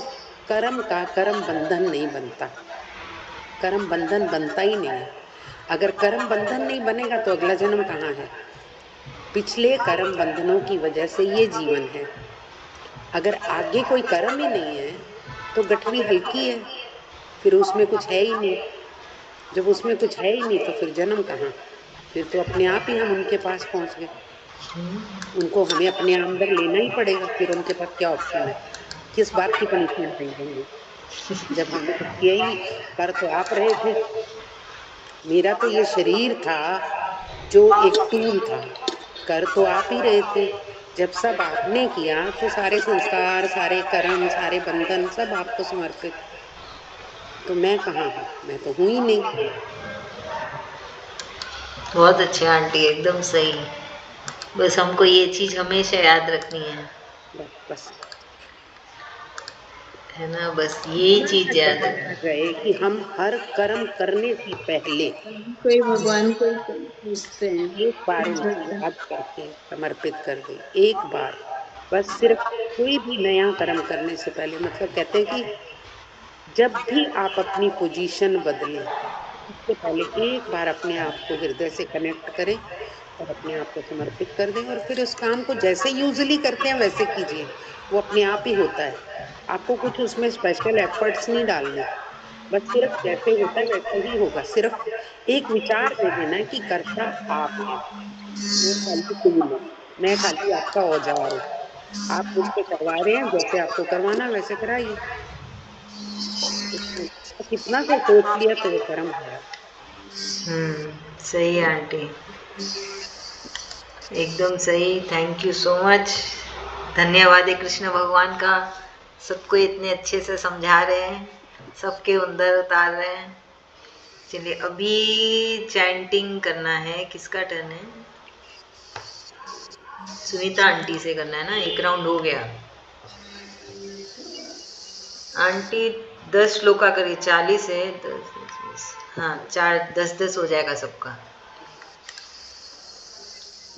[SPEAKER 2] कर्म का कर्म बंधन नहीं बनता, कर्म बंधन बनता ही नहीं है। अगर कर्म बंधन नहीं बनेगा तो अगला जन्म कहाँ है? पिछले कर्म बंधनों की वजह से ये जीवन है। अगर आगे कोई कर्म ही नहीं है तो गठरी हल्की है, फिर उसमें कुछ है ही नहीं। जब उसमें कुछ है ही नहीं तो फिर जन्म कहाँ? फिर तो अपने आप ही हम उनके पास पहुंच गए। उनको हमें अपने अंदर लेना ही पड़ेगा, फिर उनके पास क्या ऑप्शन है? किस बात की पनिशमेंट देंगे जब हमने कुछ किया ही नहीं? कर तो आप रहे थे, मेरा तो ये शरीर था जो एक टूल था, कर तो आप ही रहे थे। जब सब आपने किया तो सारे संस्कार, सारे कर्म, सारे बंधन सब आपको समर्पित। तो मैं कहाँ हूँ? मैं तो हूँ ही नहीं।
[SPEAKER 1] बहुत अच्छे आंटी, एकदम सही। बस हमको ये चीज हमेशा याद रखनी है
[SPEAKER 2] बस
[SPEAKER 1] है ना, बस यही चीज याद रखना।
[SPEAKER 2] रहे कि हम हर कर्म करने से पहले
[SPEAKER 4] कोई भगवान को पूछते हैं,
[SPEAKER 2] एक बार उनको याद करके समर्पित कर दे। एक बार बस, सिर्फ कोई भी नया कर्म करने से पहले, मतलब कहते हैं कि जब भी आप अपनी पोजीशन बदलें उससे पहले एक बार अपने आप को हृदय से कनेक्ट करें और अपने आप को समर्पित कर दें, और फिर उस काम को जैसे यूजुअली करते हैं वैसे कीजिए। वो अपने आप ही होता है, आपको कुछ उसमें स्पेशल एफर्ट्स नहीं डालने, बस सिर्फ जैसे होता है वैसे ही होगा। सिर्फ एक विचार दे देना है कि कर्ता आप हैं, मैं खाली टूल हूँ, मैं खाली आपका औजार हूँ। आप मुझसे करवा रहे हैं, जैसे आपको करवाना है वैसे कराइए। कितना से सोच लिया तो वो कर्म है।
[SPEAKER 1] सही है आंटी, एकदम सही। थैंक यू सो मच, धन्यवाद है कृष्ण भगवान का, सबको इतने अच्छे से समझा रहे हैं, सबके अंदर उतार रहे हैं। चलिए अभी चैंटिंग करना है, किसका टर्न है? सुनीता आंटी से करना है ना, एक राउंड हो गया। आंटी 10 श्लोका करिए, 40 है, 10, हाँ 4, 10 हो जाएगा सबका।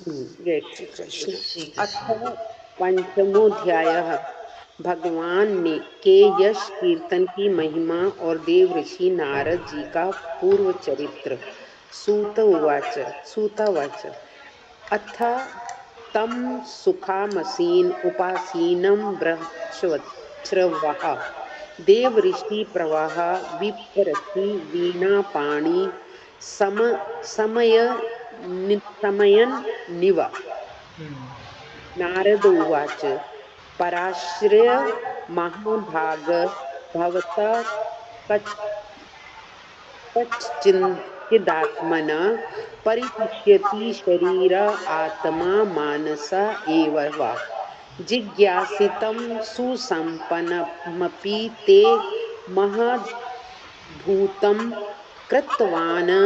[SPEAKER 2] जय श्री कृष्ण।
[SPEAKER 1] श्री
[SPEAKER 2] अथ
[SPEAKER 1] कृष्ण।
[SPEAKER 2] पंचमोऽध्यायः। भगवान ने के यश कीर्तन की महिमा और देव ऋषि नारद जी का पूर्व चरित्र। सूत उवाच अथ तं सुखामसीन उपासीनं बृहश्रवः देव ऋषि प्रवाह विप्रति वीणापाणि सम समयन निव। नारद उवाच पराश्रय महाभाग भवता कच्चिदात्मना परितुष्यति शरीर आत्मा मानस एव वा जिज्ञासितं सुसम्पन्नमपि ते महद्भूतं कृतवान्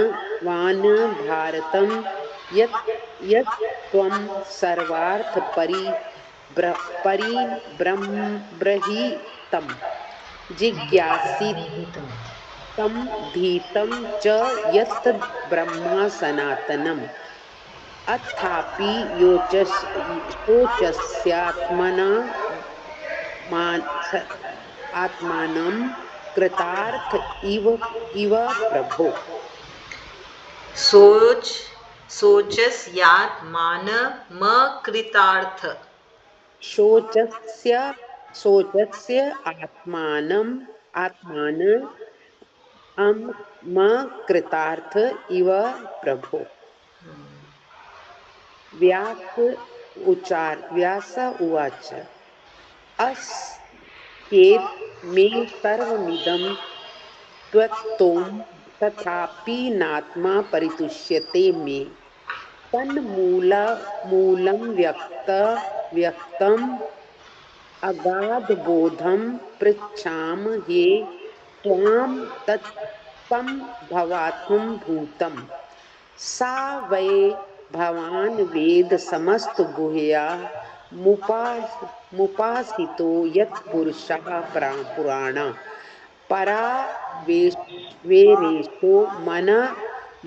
[SPEAKER 2] वान् भारतं यत् यत् त्वं सर्वार्थ परिब्रह्महीतं जिज्ञासितं धीतं च यत् ब्रह्म सनातनम् अथापि शोचस्यात्मना आत्मानं कृतार्थ इव प्रभो।
[SPEAKER 1] सोचस्यात्मानमकृतार्थ।
[SPEAKER 2] शोचस्य आत्मान कृतार्थ इव प्रभो। व्यास उवाच अस्येत् मे सर्वमिदं त्वत्तों तथापि नात्मा परितुष्यते मे तन्मूलं व्यक्तम् अगाधबोधं पृच्छामहे त्वां तत्त्वं भवात्मं भूतम् सा वै भवान् वेद समस्तगुह्या मुपासितो यत्पुरुषः पुराण परावेरेशो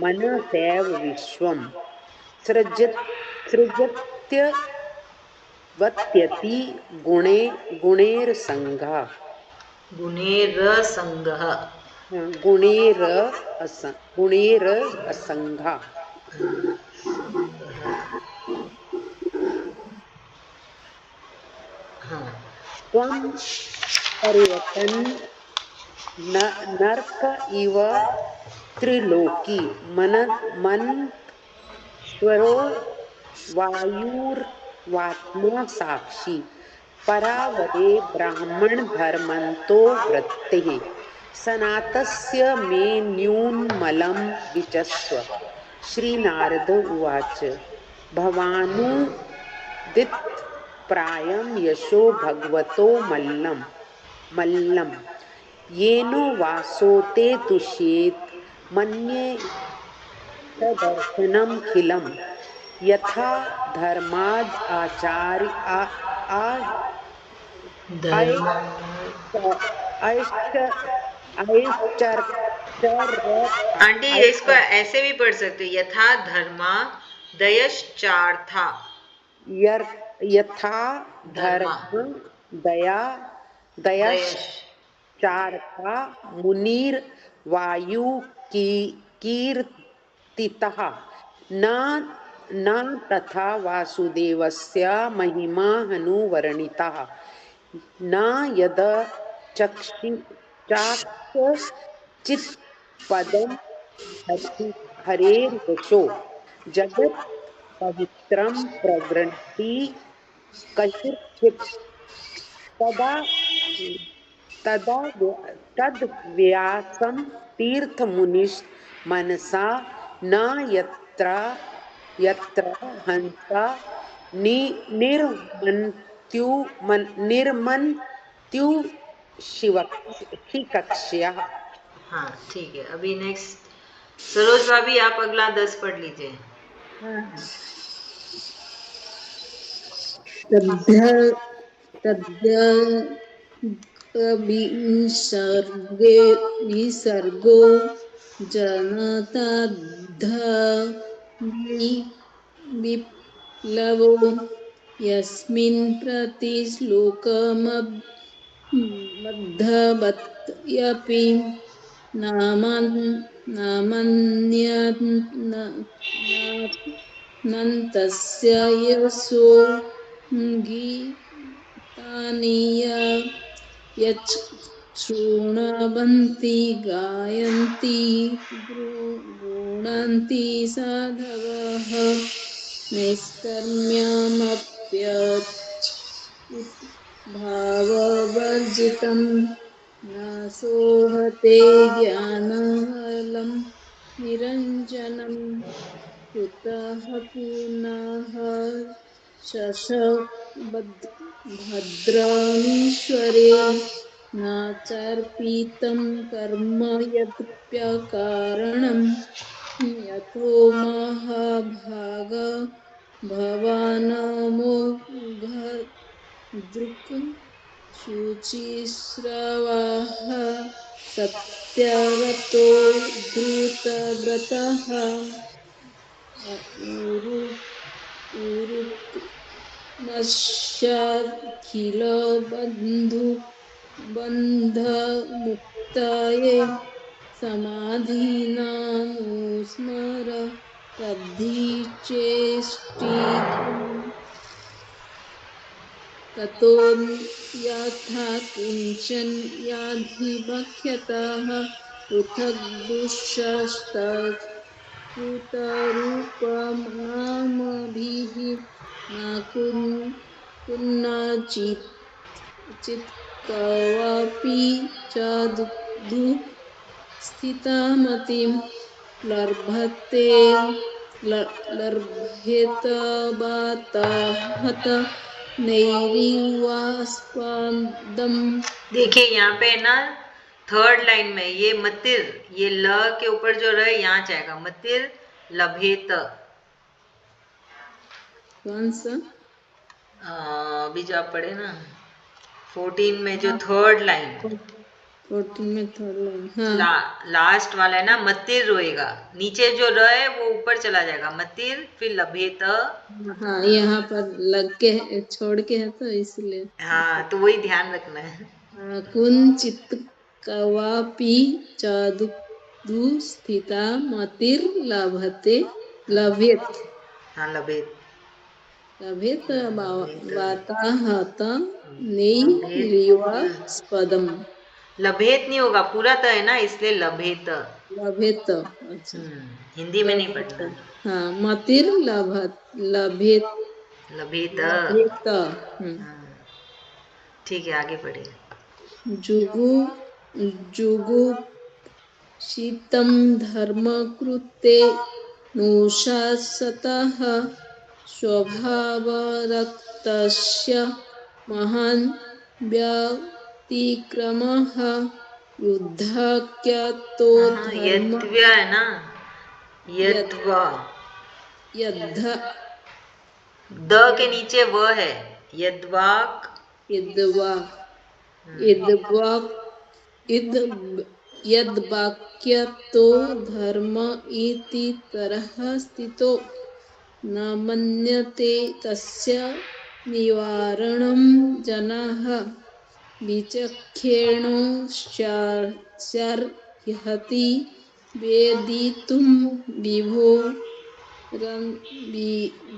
[SPEAKER 2] मनसैव विश्वं सृजत्यवत्यति गुणैरसङ्गः।
[SPEAKER 1] गुणेरसङ्गः।
[SPEAKER 2] गुणैरसङ्गः। त्वं परिवर्तन नरक इव त्रिलोकी मन्श्वरो वायुर्वात्मा साक्षी परावरे ब्राह्मण धर्मन्तो वृत्तिः सनातस्य मे न्यूनमलं विचस्व। श्रीनारद उवाच भवानुदित प्रायं यशो भगवतो मल्लम् येनो वासोते तुष्येत् मन्ये तदर्शनमखिलं यथा धर्माद्
[SPEAKER 1] धर्म। आंटी इसको ऐसे भी पढ़ सकते हो, यथा धर्मा दयश्चार्था।
[SPEAKER 2] यथा
[SPEAKER 1] धर्मा
[SPEAKER 2] धर्म दया
[SPEAKER 1] दयश।
[SPEAKER 2] दयश्चार्था मुनिर वायु की कीर्तितः न न तथा वासुदेवस्य महिमा हनुवर्णितः न यद चाक्षचित् पदम हरेर्यशो जगत् पवित्रं प्रगृह्णति कश्चित् तदा तदा तद्व्यासं तीर्थमुनिः मनसा न यत्र यत्र हंसा निर्मन्त्यु शिवकक्ष्यः।
[SPEAKER 1] हाँ ठीक है, अभी नेक्स्ट सरोज भाभी आप अगला 10 पढ़ लीजिए।
[SPEAKER 4] विसर्गो जनताद्ध विप्लवो यस्मिन् प्रतिश्लोकमद्धवत्यपि नामन्यन्तस्य यशो गीतानि यच् शृण्वन्ति गायन्ति गृह्णन्ति साधवः नैष्कर्म्यमप्यच् भाववर्जितं नासोहते ज्ञानफलं निरञ्जनं कुतः पुनः भद्रमीश्वरे न चार्पितं कर्म यदप्यकारणं यतो महाभाग भवानमोघदृक् शुचिस्रवः सत्यव्रतो धृतव्रतः बन्धमुक्तये समाधिनानुस्मर तद्धिचेष्टितम् ततो यथा किञ्चन याधिभक्ष्यतः पृथग्दुःशस्तत्कृतरूपमामभिः न कुन्नचित् चित्कवापि च स्थितमतिं लभ्येत बातहत नैरिवास्पदम्।
[SPEAKER 1] देखिए यहाँ पे ना थर्ड लाइन में ये मतिर, ये ल के ऊपर जो रहे यहाँ जाएगा मतिर लभेत।
[SPEAKER 4] कौन सा?
[SPEAKER 1] अभी जो आप पढ़े ना 14 में जो थर्ड लाइन,
[SPEAKER 4] 14 में थर्ड लाइन, हाँ
[SPEAKER 1] लास्ट वाला है ना, मतिर रोएगा, नीचे जो र है वो ऊपर चला जाएगा मतिर, फिर लभेत।
[SPEAKER 4] हाँ यहाँ पर लग के छोड़ के है तो इसलिए
[SPEAKER 1] हाँ तो वही ध्यान रखना है।
[SPEAKER 4] कुंचित कवापि च दुस्थिता मतिर लभते लभेत।
[SPEAKER 1] हाँ लभेत
[SPEAKER 4] लभेत वाताहत नैरिवास्पदम्।
[SPEAKER 1] लभेत नहीं होगा, पूरा तो है ना इसलिए लभेत।
[SPEAKER 4] लभेत, अच्छा
[SPEAKER 1] हिंदी में नहीं पढ़ना।
[SPEAKER 4] हाँ मतिर लभेत
[SPEAKER 1] लभेत।
[SPEAKER 4] लभेत।
[SPEAKER 1] ठीक है आगे पढ़िए।
[SPEAKER 4] जुगुप्सितं धर्मकृते नुशासतः स्वभावरक्तस्य महान् व्यतिक्रमः युद्धक्यतो धर्म
[SPEAKER 1] यद्व्य है ना, यद्वा
[SPEAKER 4] यद्ध
[SPEAKER 1] द के नीचे व है, यद्वाक
[SPEAKER 4] यद्वा यद्वाक्यतो धर्म इति तरः स्थितो न मन्यते तस्य निवारणं जनाः विचक्षेणो स्यार्हति वेदितुं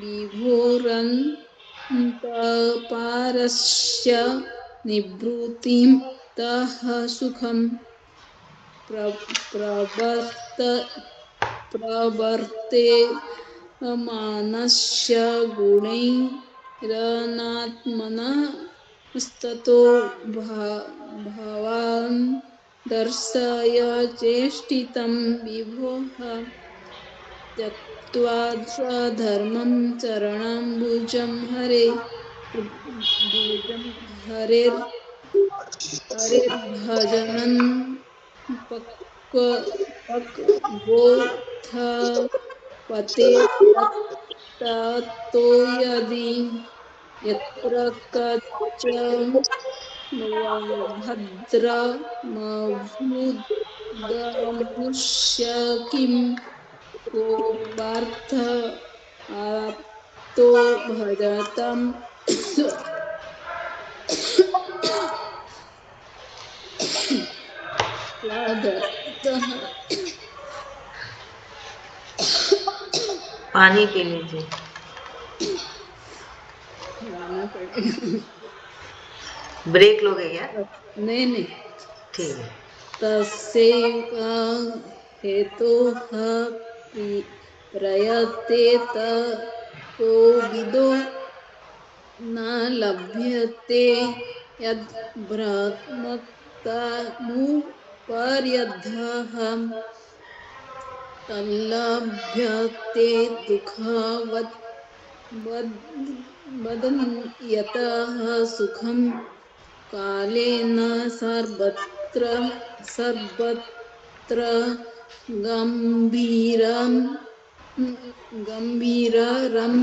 [SPEAKER 4] विभोरन्तपारस्य निवृत्तिं तः सुखं प्रवर्ते मानस्य गुणैरनात्मनस्ततो भवान् दर्शय चेष्टितं विभोः त्यक्त्वा स्वधर्मं चरणाम्बुजं हरेर्भजनं पक्वबोध पते ततो यत्र भद्रमभूदमुष्य किं को पार्थ आप्तो भजतं
[SPEAKER 1] पानी पी लीजिए। ब्रेक लोगे क्या?
[SPEAKER 4] नहीं
[SPEAKER 1] ठीक है।
[SPEAKER 4] तस्यैव हेतोः प्रयतेत कोविदो न लभ्यते यद्ब्रह्मत्तमुपर्यधः तल्लभ्यते दुःखवत् यतः सुखं कालेन सर्वत्र गम्भीरं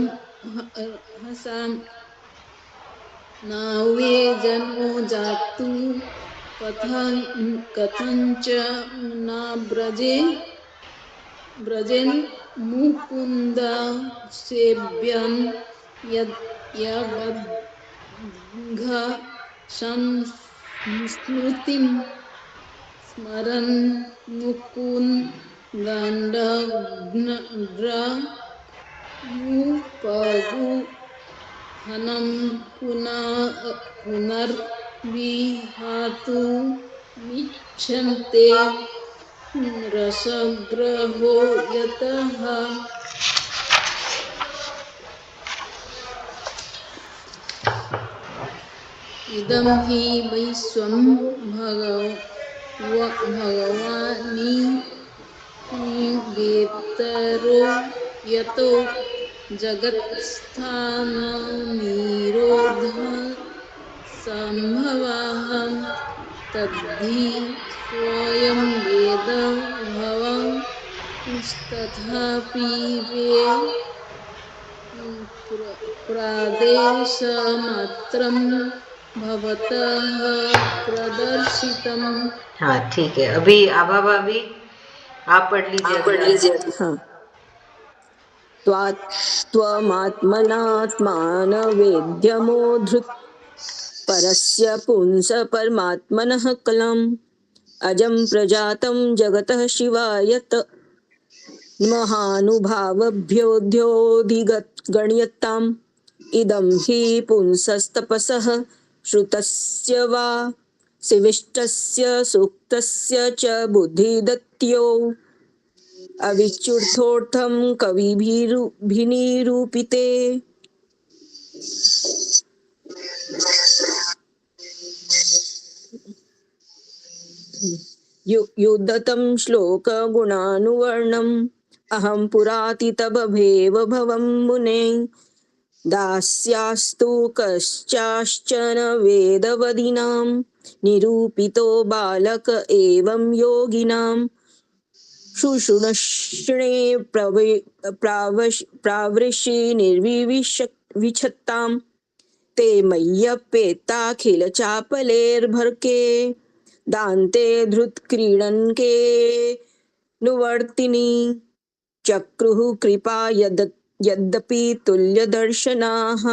[SPEAKER 4] हसाम् नावे जनो जातु कथञ्च न व्रजेन् मुकुन्द सेव्यं यवद्घ संस्मृतिं स्मरन् मुकुन्दग्रमुपगुहनं पुनर्विहातुमिच्छन्ते रसग्रहो यतः इदं हि वैश्वं भगवानिवेतरो यतो जगत्स्थाननिरोधः सम्भवः तद्धि स्वयं वेद भवंस्तथापि प्रादेशमात्रं भवतः प्रदर्शितम्।
[SPEAKER 1] हाँ ठीक है। अभी आभा भाभी आप पढ़ लीजिए।
[SPEAKER 5] हाँ। त्वमात्मनात्मानवेद्यमोधृत् परस्य पुंस परमात्मनः कलम् अजं प्रजातं जगतः शिवायत महानुभावभ्योऽधिगण्यताम् इदं हि पुंसस्तपसः श्रुतस्य वा शिविष्टस्य सूक्तस्य च बुद्धिदत्यो अविच्युर्थोऽर्थं कविभिनिरूपिते युद्धतं श्लोकगुणानुवर्णम् अहं पुरातितबभेव भवं मुने दास्यास्तु कश्चाश्चन वेदवदिनां निरूपितो बालक एवं योगिनां शुशुनश्णे प्रावृषि निर्विविशताम् ते मय्यपेताखिलचापलेर्भर्के दान्ते धृत्क्रीडनके नुवर्तिनि चक्रुः कृपा यद्यपि तुल्यदर्शनाः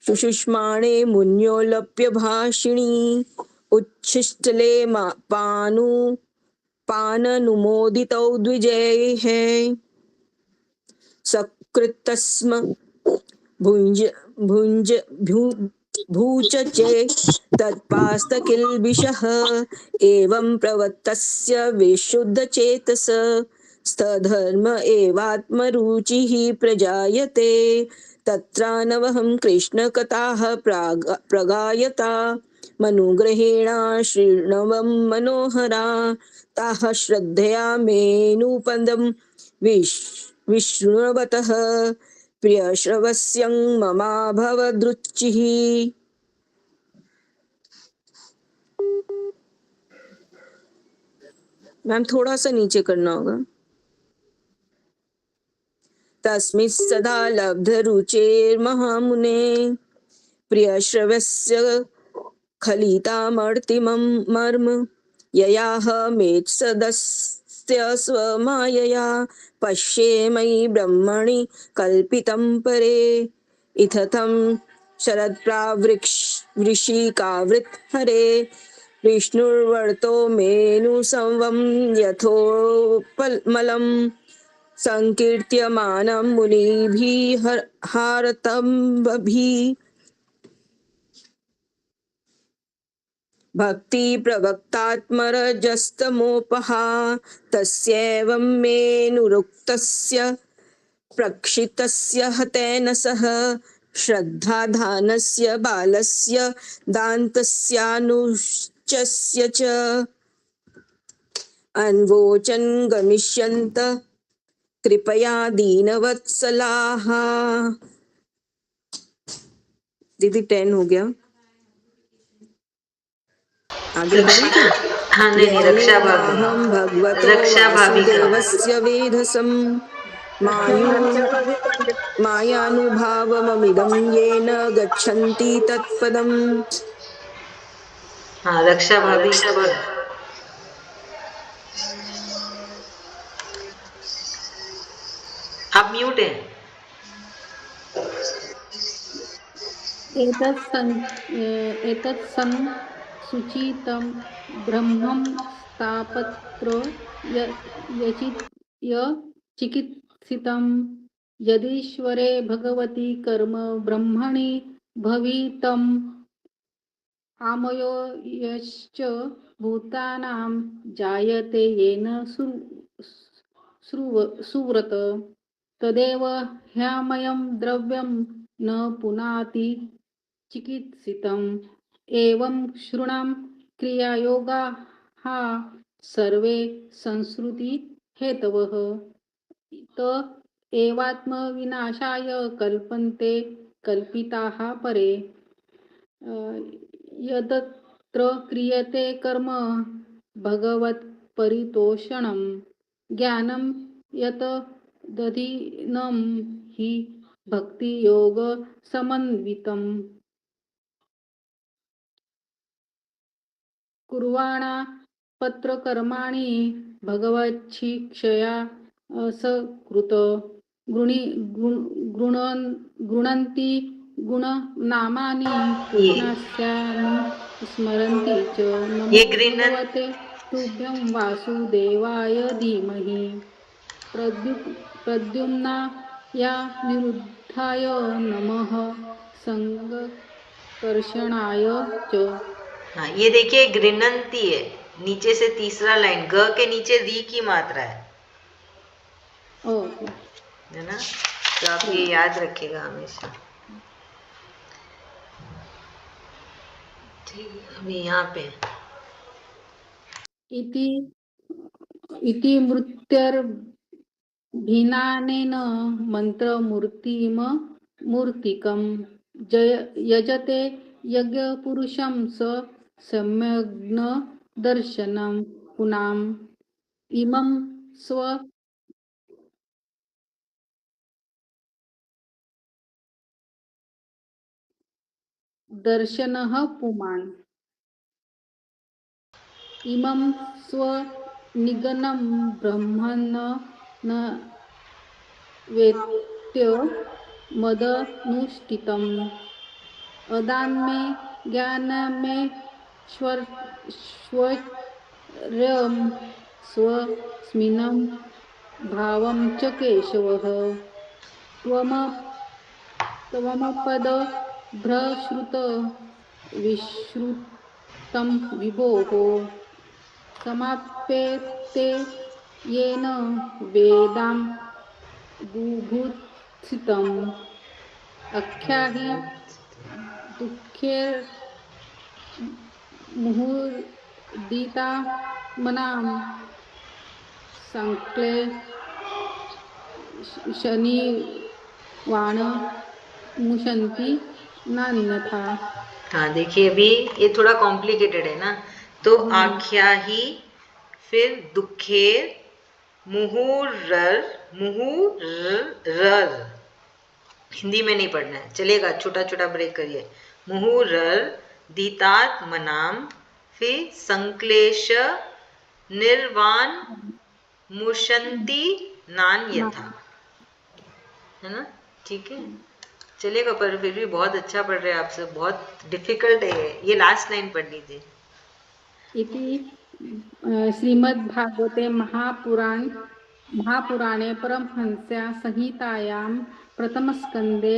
[SPEAKER 5] शुष्माणे मुन्योलप्य भाषिणी उच्छिष्टले पाननुमोदितौ द्विजैः सकृत्स्म भुञ्ज भुञ्ज भूचचे तत्पास्तकिल्बिषः एवं प्रवत्तस्य विशुद्धचेतस स्थधर्म एवात्मरुचिः प्रजायते तत्रानवहं कृष्णकथाः प्रगायता मनुग्रहेण शृण्वं मनोहरा ताः श्रद्धया मेनुपदं विशृण्वतः प्रियश्रवस्यं ममाभवदृचिः। मैम थोड़ा सा नीचे करना होगा। तस्मिस्सदा लब्धरुचेर्महामुने प्रियश्रवस्य खलितामर्तिमं मर्म ययाहमेत्सदस्य स्वमायया पश्ये मयि ब्रह्मणि कल्पितं परे इत्थं शरत्प्रावृषिकावृत्हरे विष्णुर्वर्तो मेनुसंवं यथोपमलं संकीर्त्यमानं मुनिभिः हारतम्भिः भक्ति प्रवक्तात्मरजस्तमोपहा तस्यैवं मेनुरुक्तस्य प्रक्षितस्य हतेन सह श्रद्धाधानस्य बालस्य दान्तस्यानुश्चस्य च अन्वोचन् गमिष्यन्त कृपया दीनवत्सलाः। दीदी 10 हो गया, आगे बढ़ें क्या?
[SPEAKER 1] हाँ नहीं, रक्षा भाभी,
[SPEAKER 5] येनेनाहं भगवतो
[SPEAKER 1] रक्षा भाभी का
[SPEAKER 5] वासुदेवस्य वेधसं मायानुभावममिदं येन गच्छन्ति तत्पदम्।
[SPEAKER 1] हाँ रक्षा भाभी आप म्यूट हैं।
[SPEAKER 3] एतत्सन् सुचितं ब्रह्मं स्थापत्र चिकित्सितं यदीश्वरे भगवती कर्म ब्रह्मणि भवितम् आमयो यश्च भूतानां जायते येन सुव्रत तदेव ह्यमयं द्रव्यं न पुनाति चिकित्सितम् एवं शृणां क्रियायोगाः सर्वे संस्कृति हेतवः त एवात्मविनाशाय कल्पन्ते कल्पिताः परे यदत्र क्रियते कर्म भगवत्परितोषणं ज्ञानं यत् दधिनं हि भक्तियोगसमन्वितम् कुर्वाणा पत्रकर्माणि भगवच्छिक्षया सकृत गृह्णन्ति गुणनामानि कृष्णस्यानुस्मरन्ति च नमो भगवते तुभ्यं वासुदेवाय धीमहि प्रद्युम्नाय निरुद्धाय नमः संकर्षणाय च।
[SPEAKER 1] हाँ ये देखिए गृणंती है, नीचे से तीसरा लाइन ग के नीचे री की मात्रा है ना, तो आप ये याद रखिएगा हमेशा। ठीक, अभी यहाँ पे
[SPEAKER 3] इति मृत्युर्भिन्नानेन मंत्रमूर्तिकं यजते यज्ञपुरुषं स सम्यग् दर्शनं पुनाम इमं स्व दर्शनः पुमान् इमं स्वनिगनं ब्रह्मन् न वेत्य मदनुष्ठितम् अदान्मे ज्ञानमे स्वरं स्वस्मिनं भावं च केशवः त्वमपदभ्रश्रुत विश्रुतं विभोः समाप्यते येन वेदां बुभुत्सितम् अख्याहि दुःखे मुहुर्दिता मनां संक्ले शनिवाण मुशन्ति नान्यथा।
[SPEAKER 1] हाँ देखिए, अभी ये थोड़ा कॉम्प्लिकेटेड है ना, तो आख्या ही, फिर दुखेर, मुहुर्रर, मुहुर्रर, हिंदी में नहीं पढ़ना है, चलेगा, छोटा छोटा ब्रेक करिए। मुहुरर दीतात मनाम, फिर संक्लेश निर्वाण मुशंति नान यथा, है ना, ठीक है, चलेगा, पर फिर भी बहुत अच्छा पढ़ रहे हैं आप सब, बहुत डिफिकल्ट है ये लास्ट लाइन पढ़ लीजिए।
[SPEAKER 3] इति श्रीमद्भागवते महापुराणे परमहंस्या संहितायां प्रथमस्कन्धे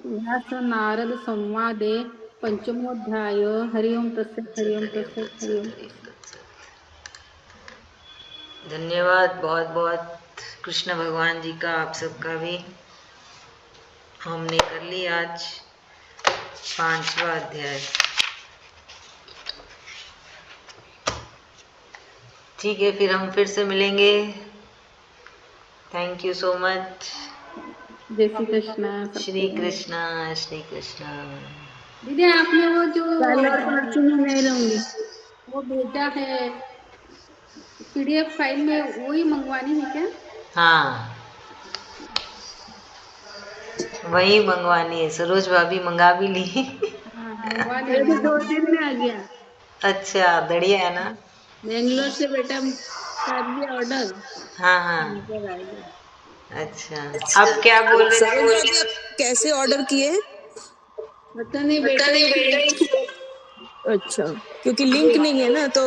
[SPEAKER 3] व्यास-नारद संवादे पंचमोऽध्याय। हरि ओम तत्सत्, हरि ओम तत्सत्, हरि ओम तत्सत्।
[SPEAKER 1] धन्यवाद बहुत बहुत कृष्ण भगवान जी का, आप सबका भी। हमने कर ली आज 5वां अध्याय। ठीक है, फिर हम फिर से मिलेंगे। Thank you so much.
[SPEAKER 3] जय श्री कृष्ण।
[SPEAKER 1] श्री कृष्णा, श्री कृष्णा।
[SPEAKER 3] दीदी आपने वो जो
[SPEAKER 4] कल और परसों में नहीं रहूंगी।
[SPEAKER 3] वो भेजा है PDF फाइल में, वही मंगवानी है क्या?
[SPEAKER 1] हाँ, वही मंगवानी है, सरोज भाभी मंगा भी ली।
[SPEAKER 3] हाँ मंगवा
[SPEAKER 4] मेरे
[SPEAKER 3] लेना।
[SPEAKER 4] को 2 दिन में आ गया।
[SPEAKER 1] अच्छा, बढ़िया है ना।
[SPEAKER 4] बेंगलोर से बेटा कर दिया ऑर्डर,
[SPEAKER 1] हाँ हाँ,
[SPEAKER 4] लेकर आ गया।
[SPEAKER 1] अच्छा, अब क्या बोल रहे थे?
[SPEAKER 5] सरोज भाभी, आप कैसे ऑर्डर किए?
[SPEAKER 4] पता नहीं बेटा ही
[SPEAKER 5] अच्छा, क्योंकि लिंक नहीं है ना, तो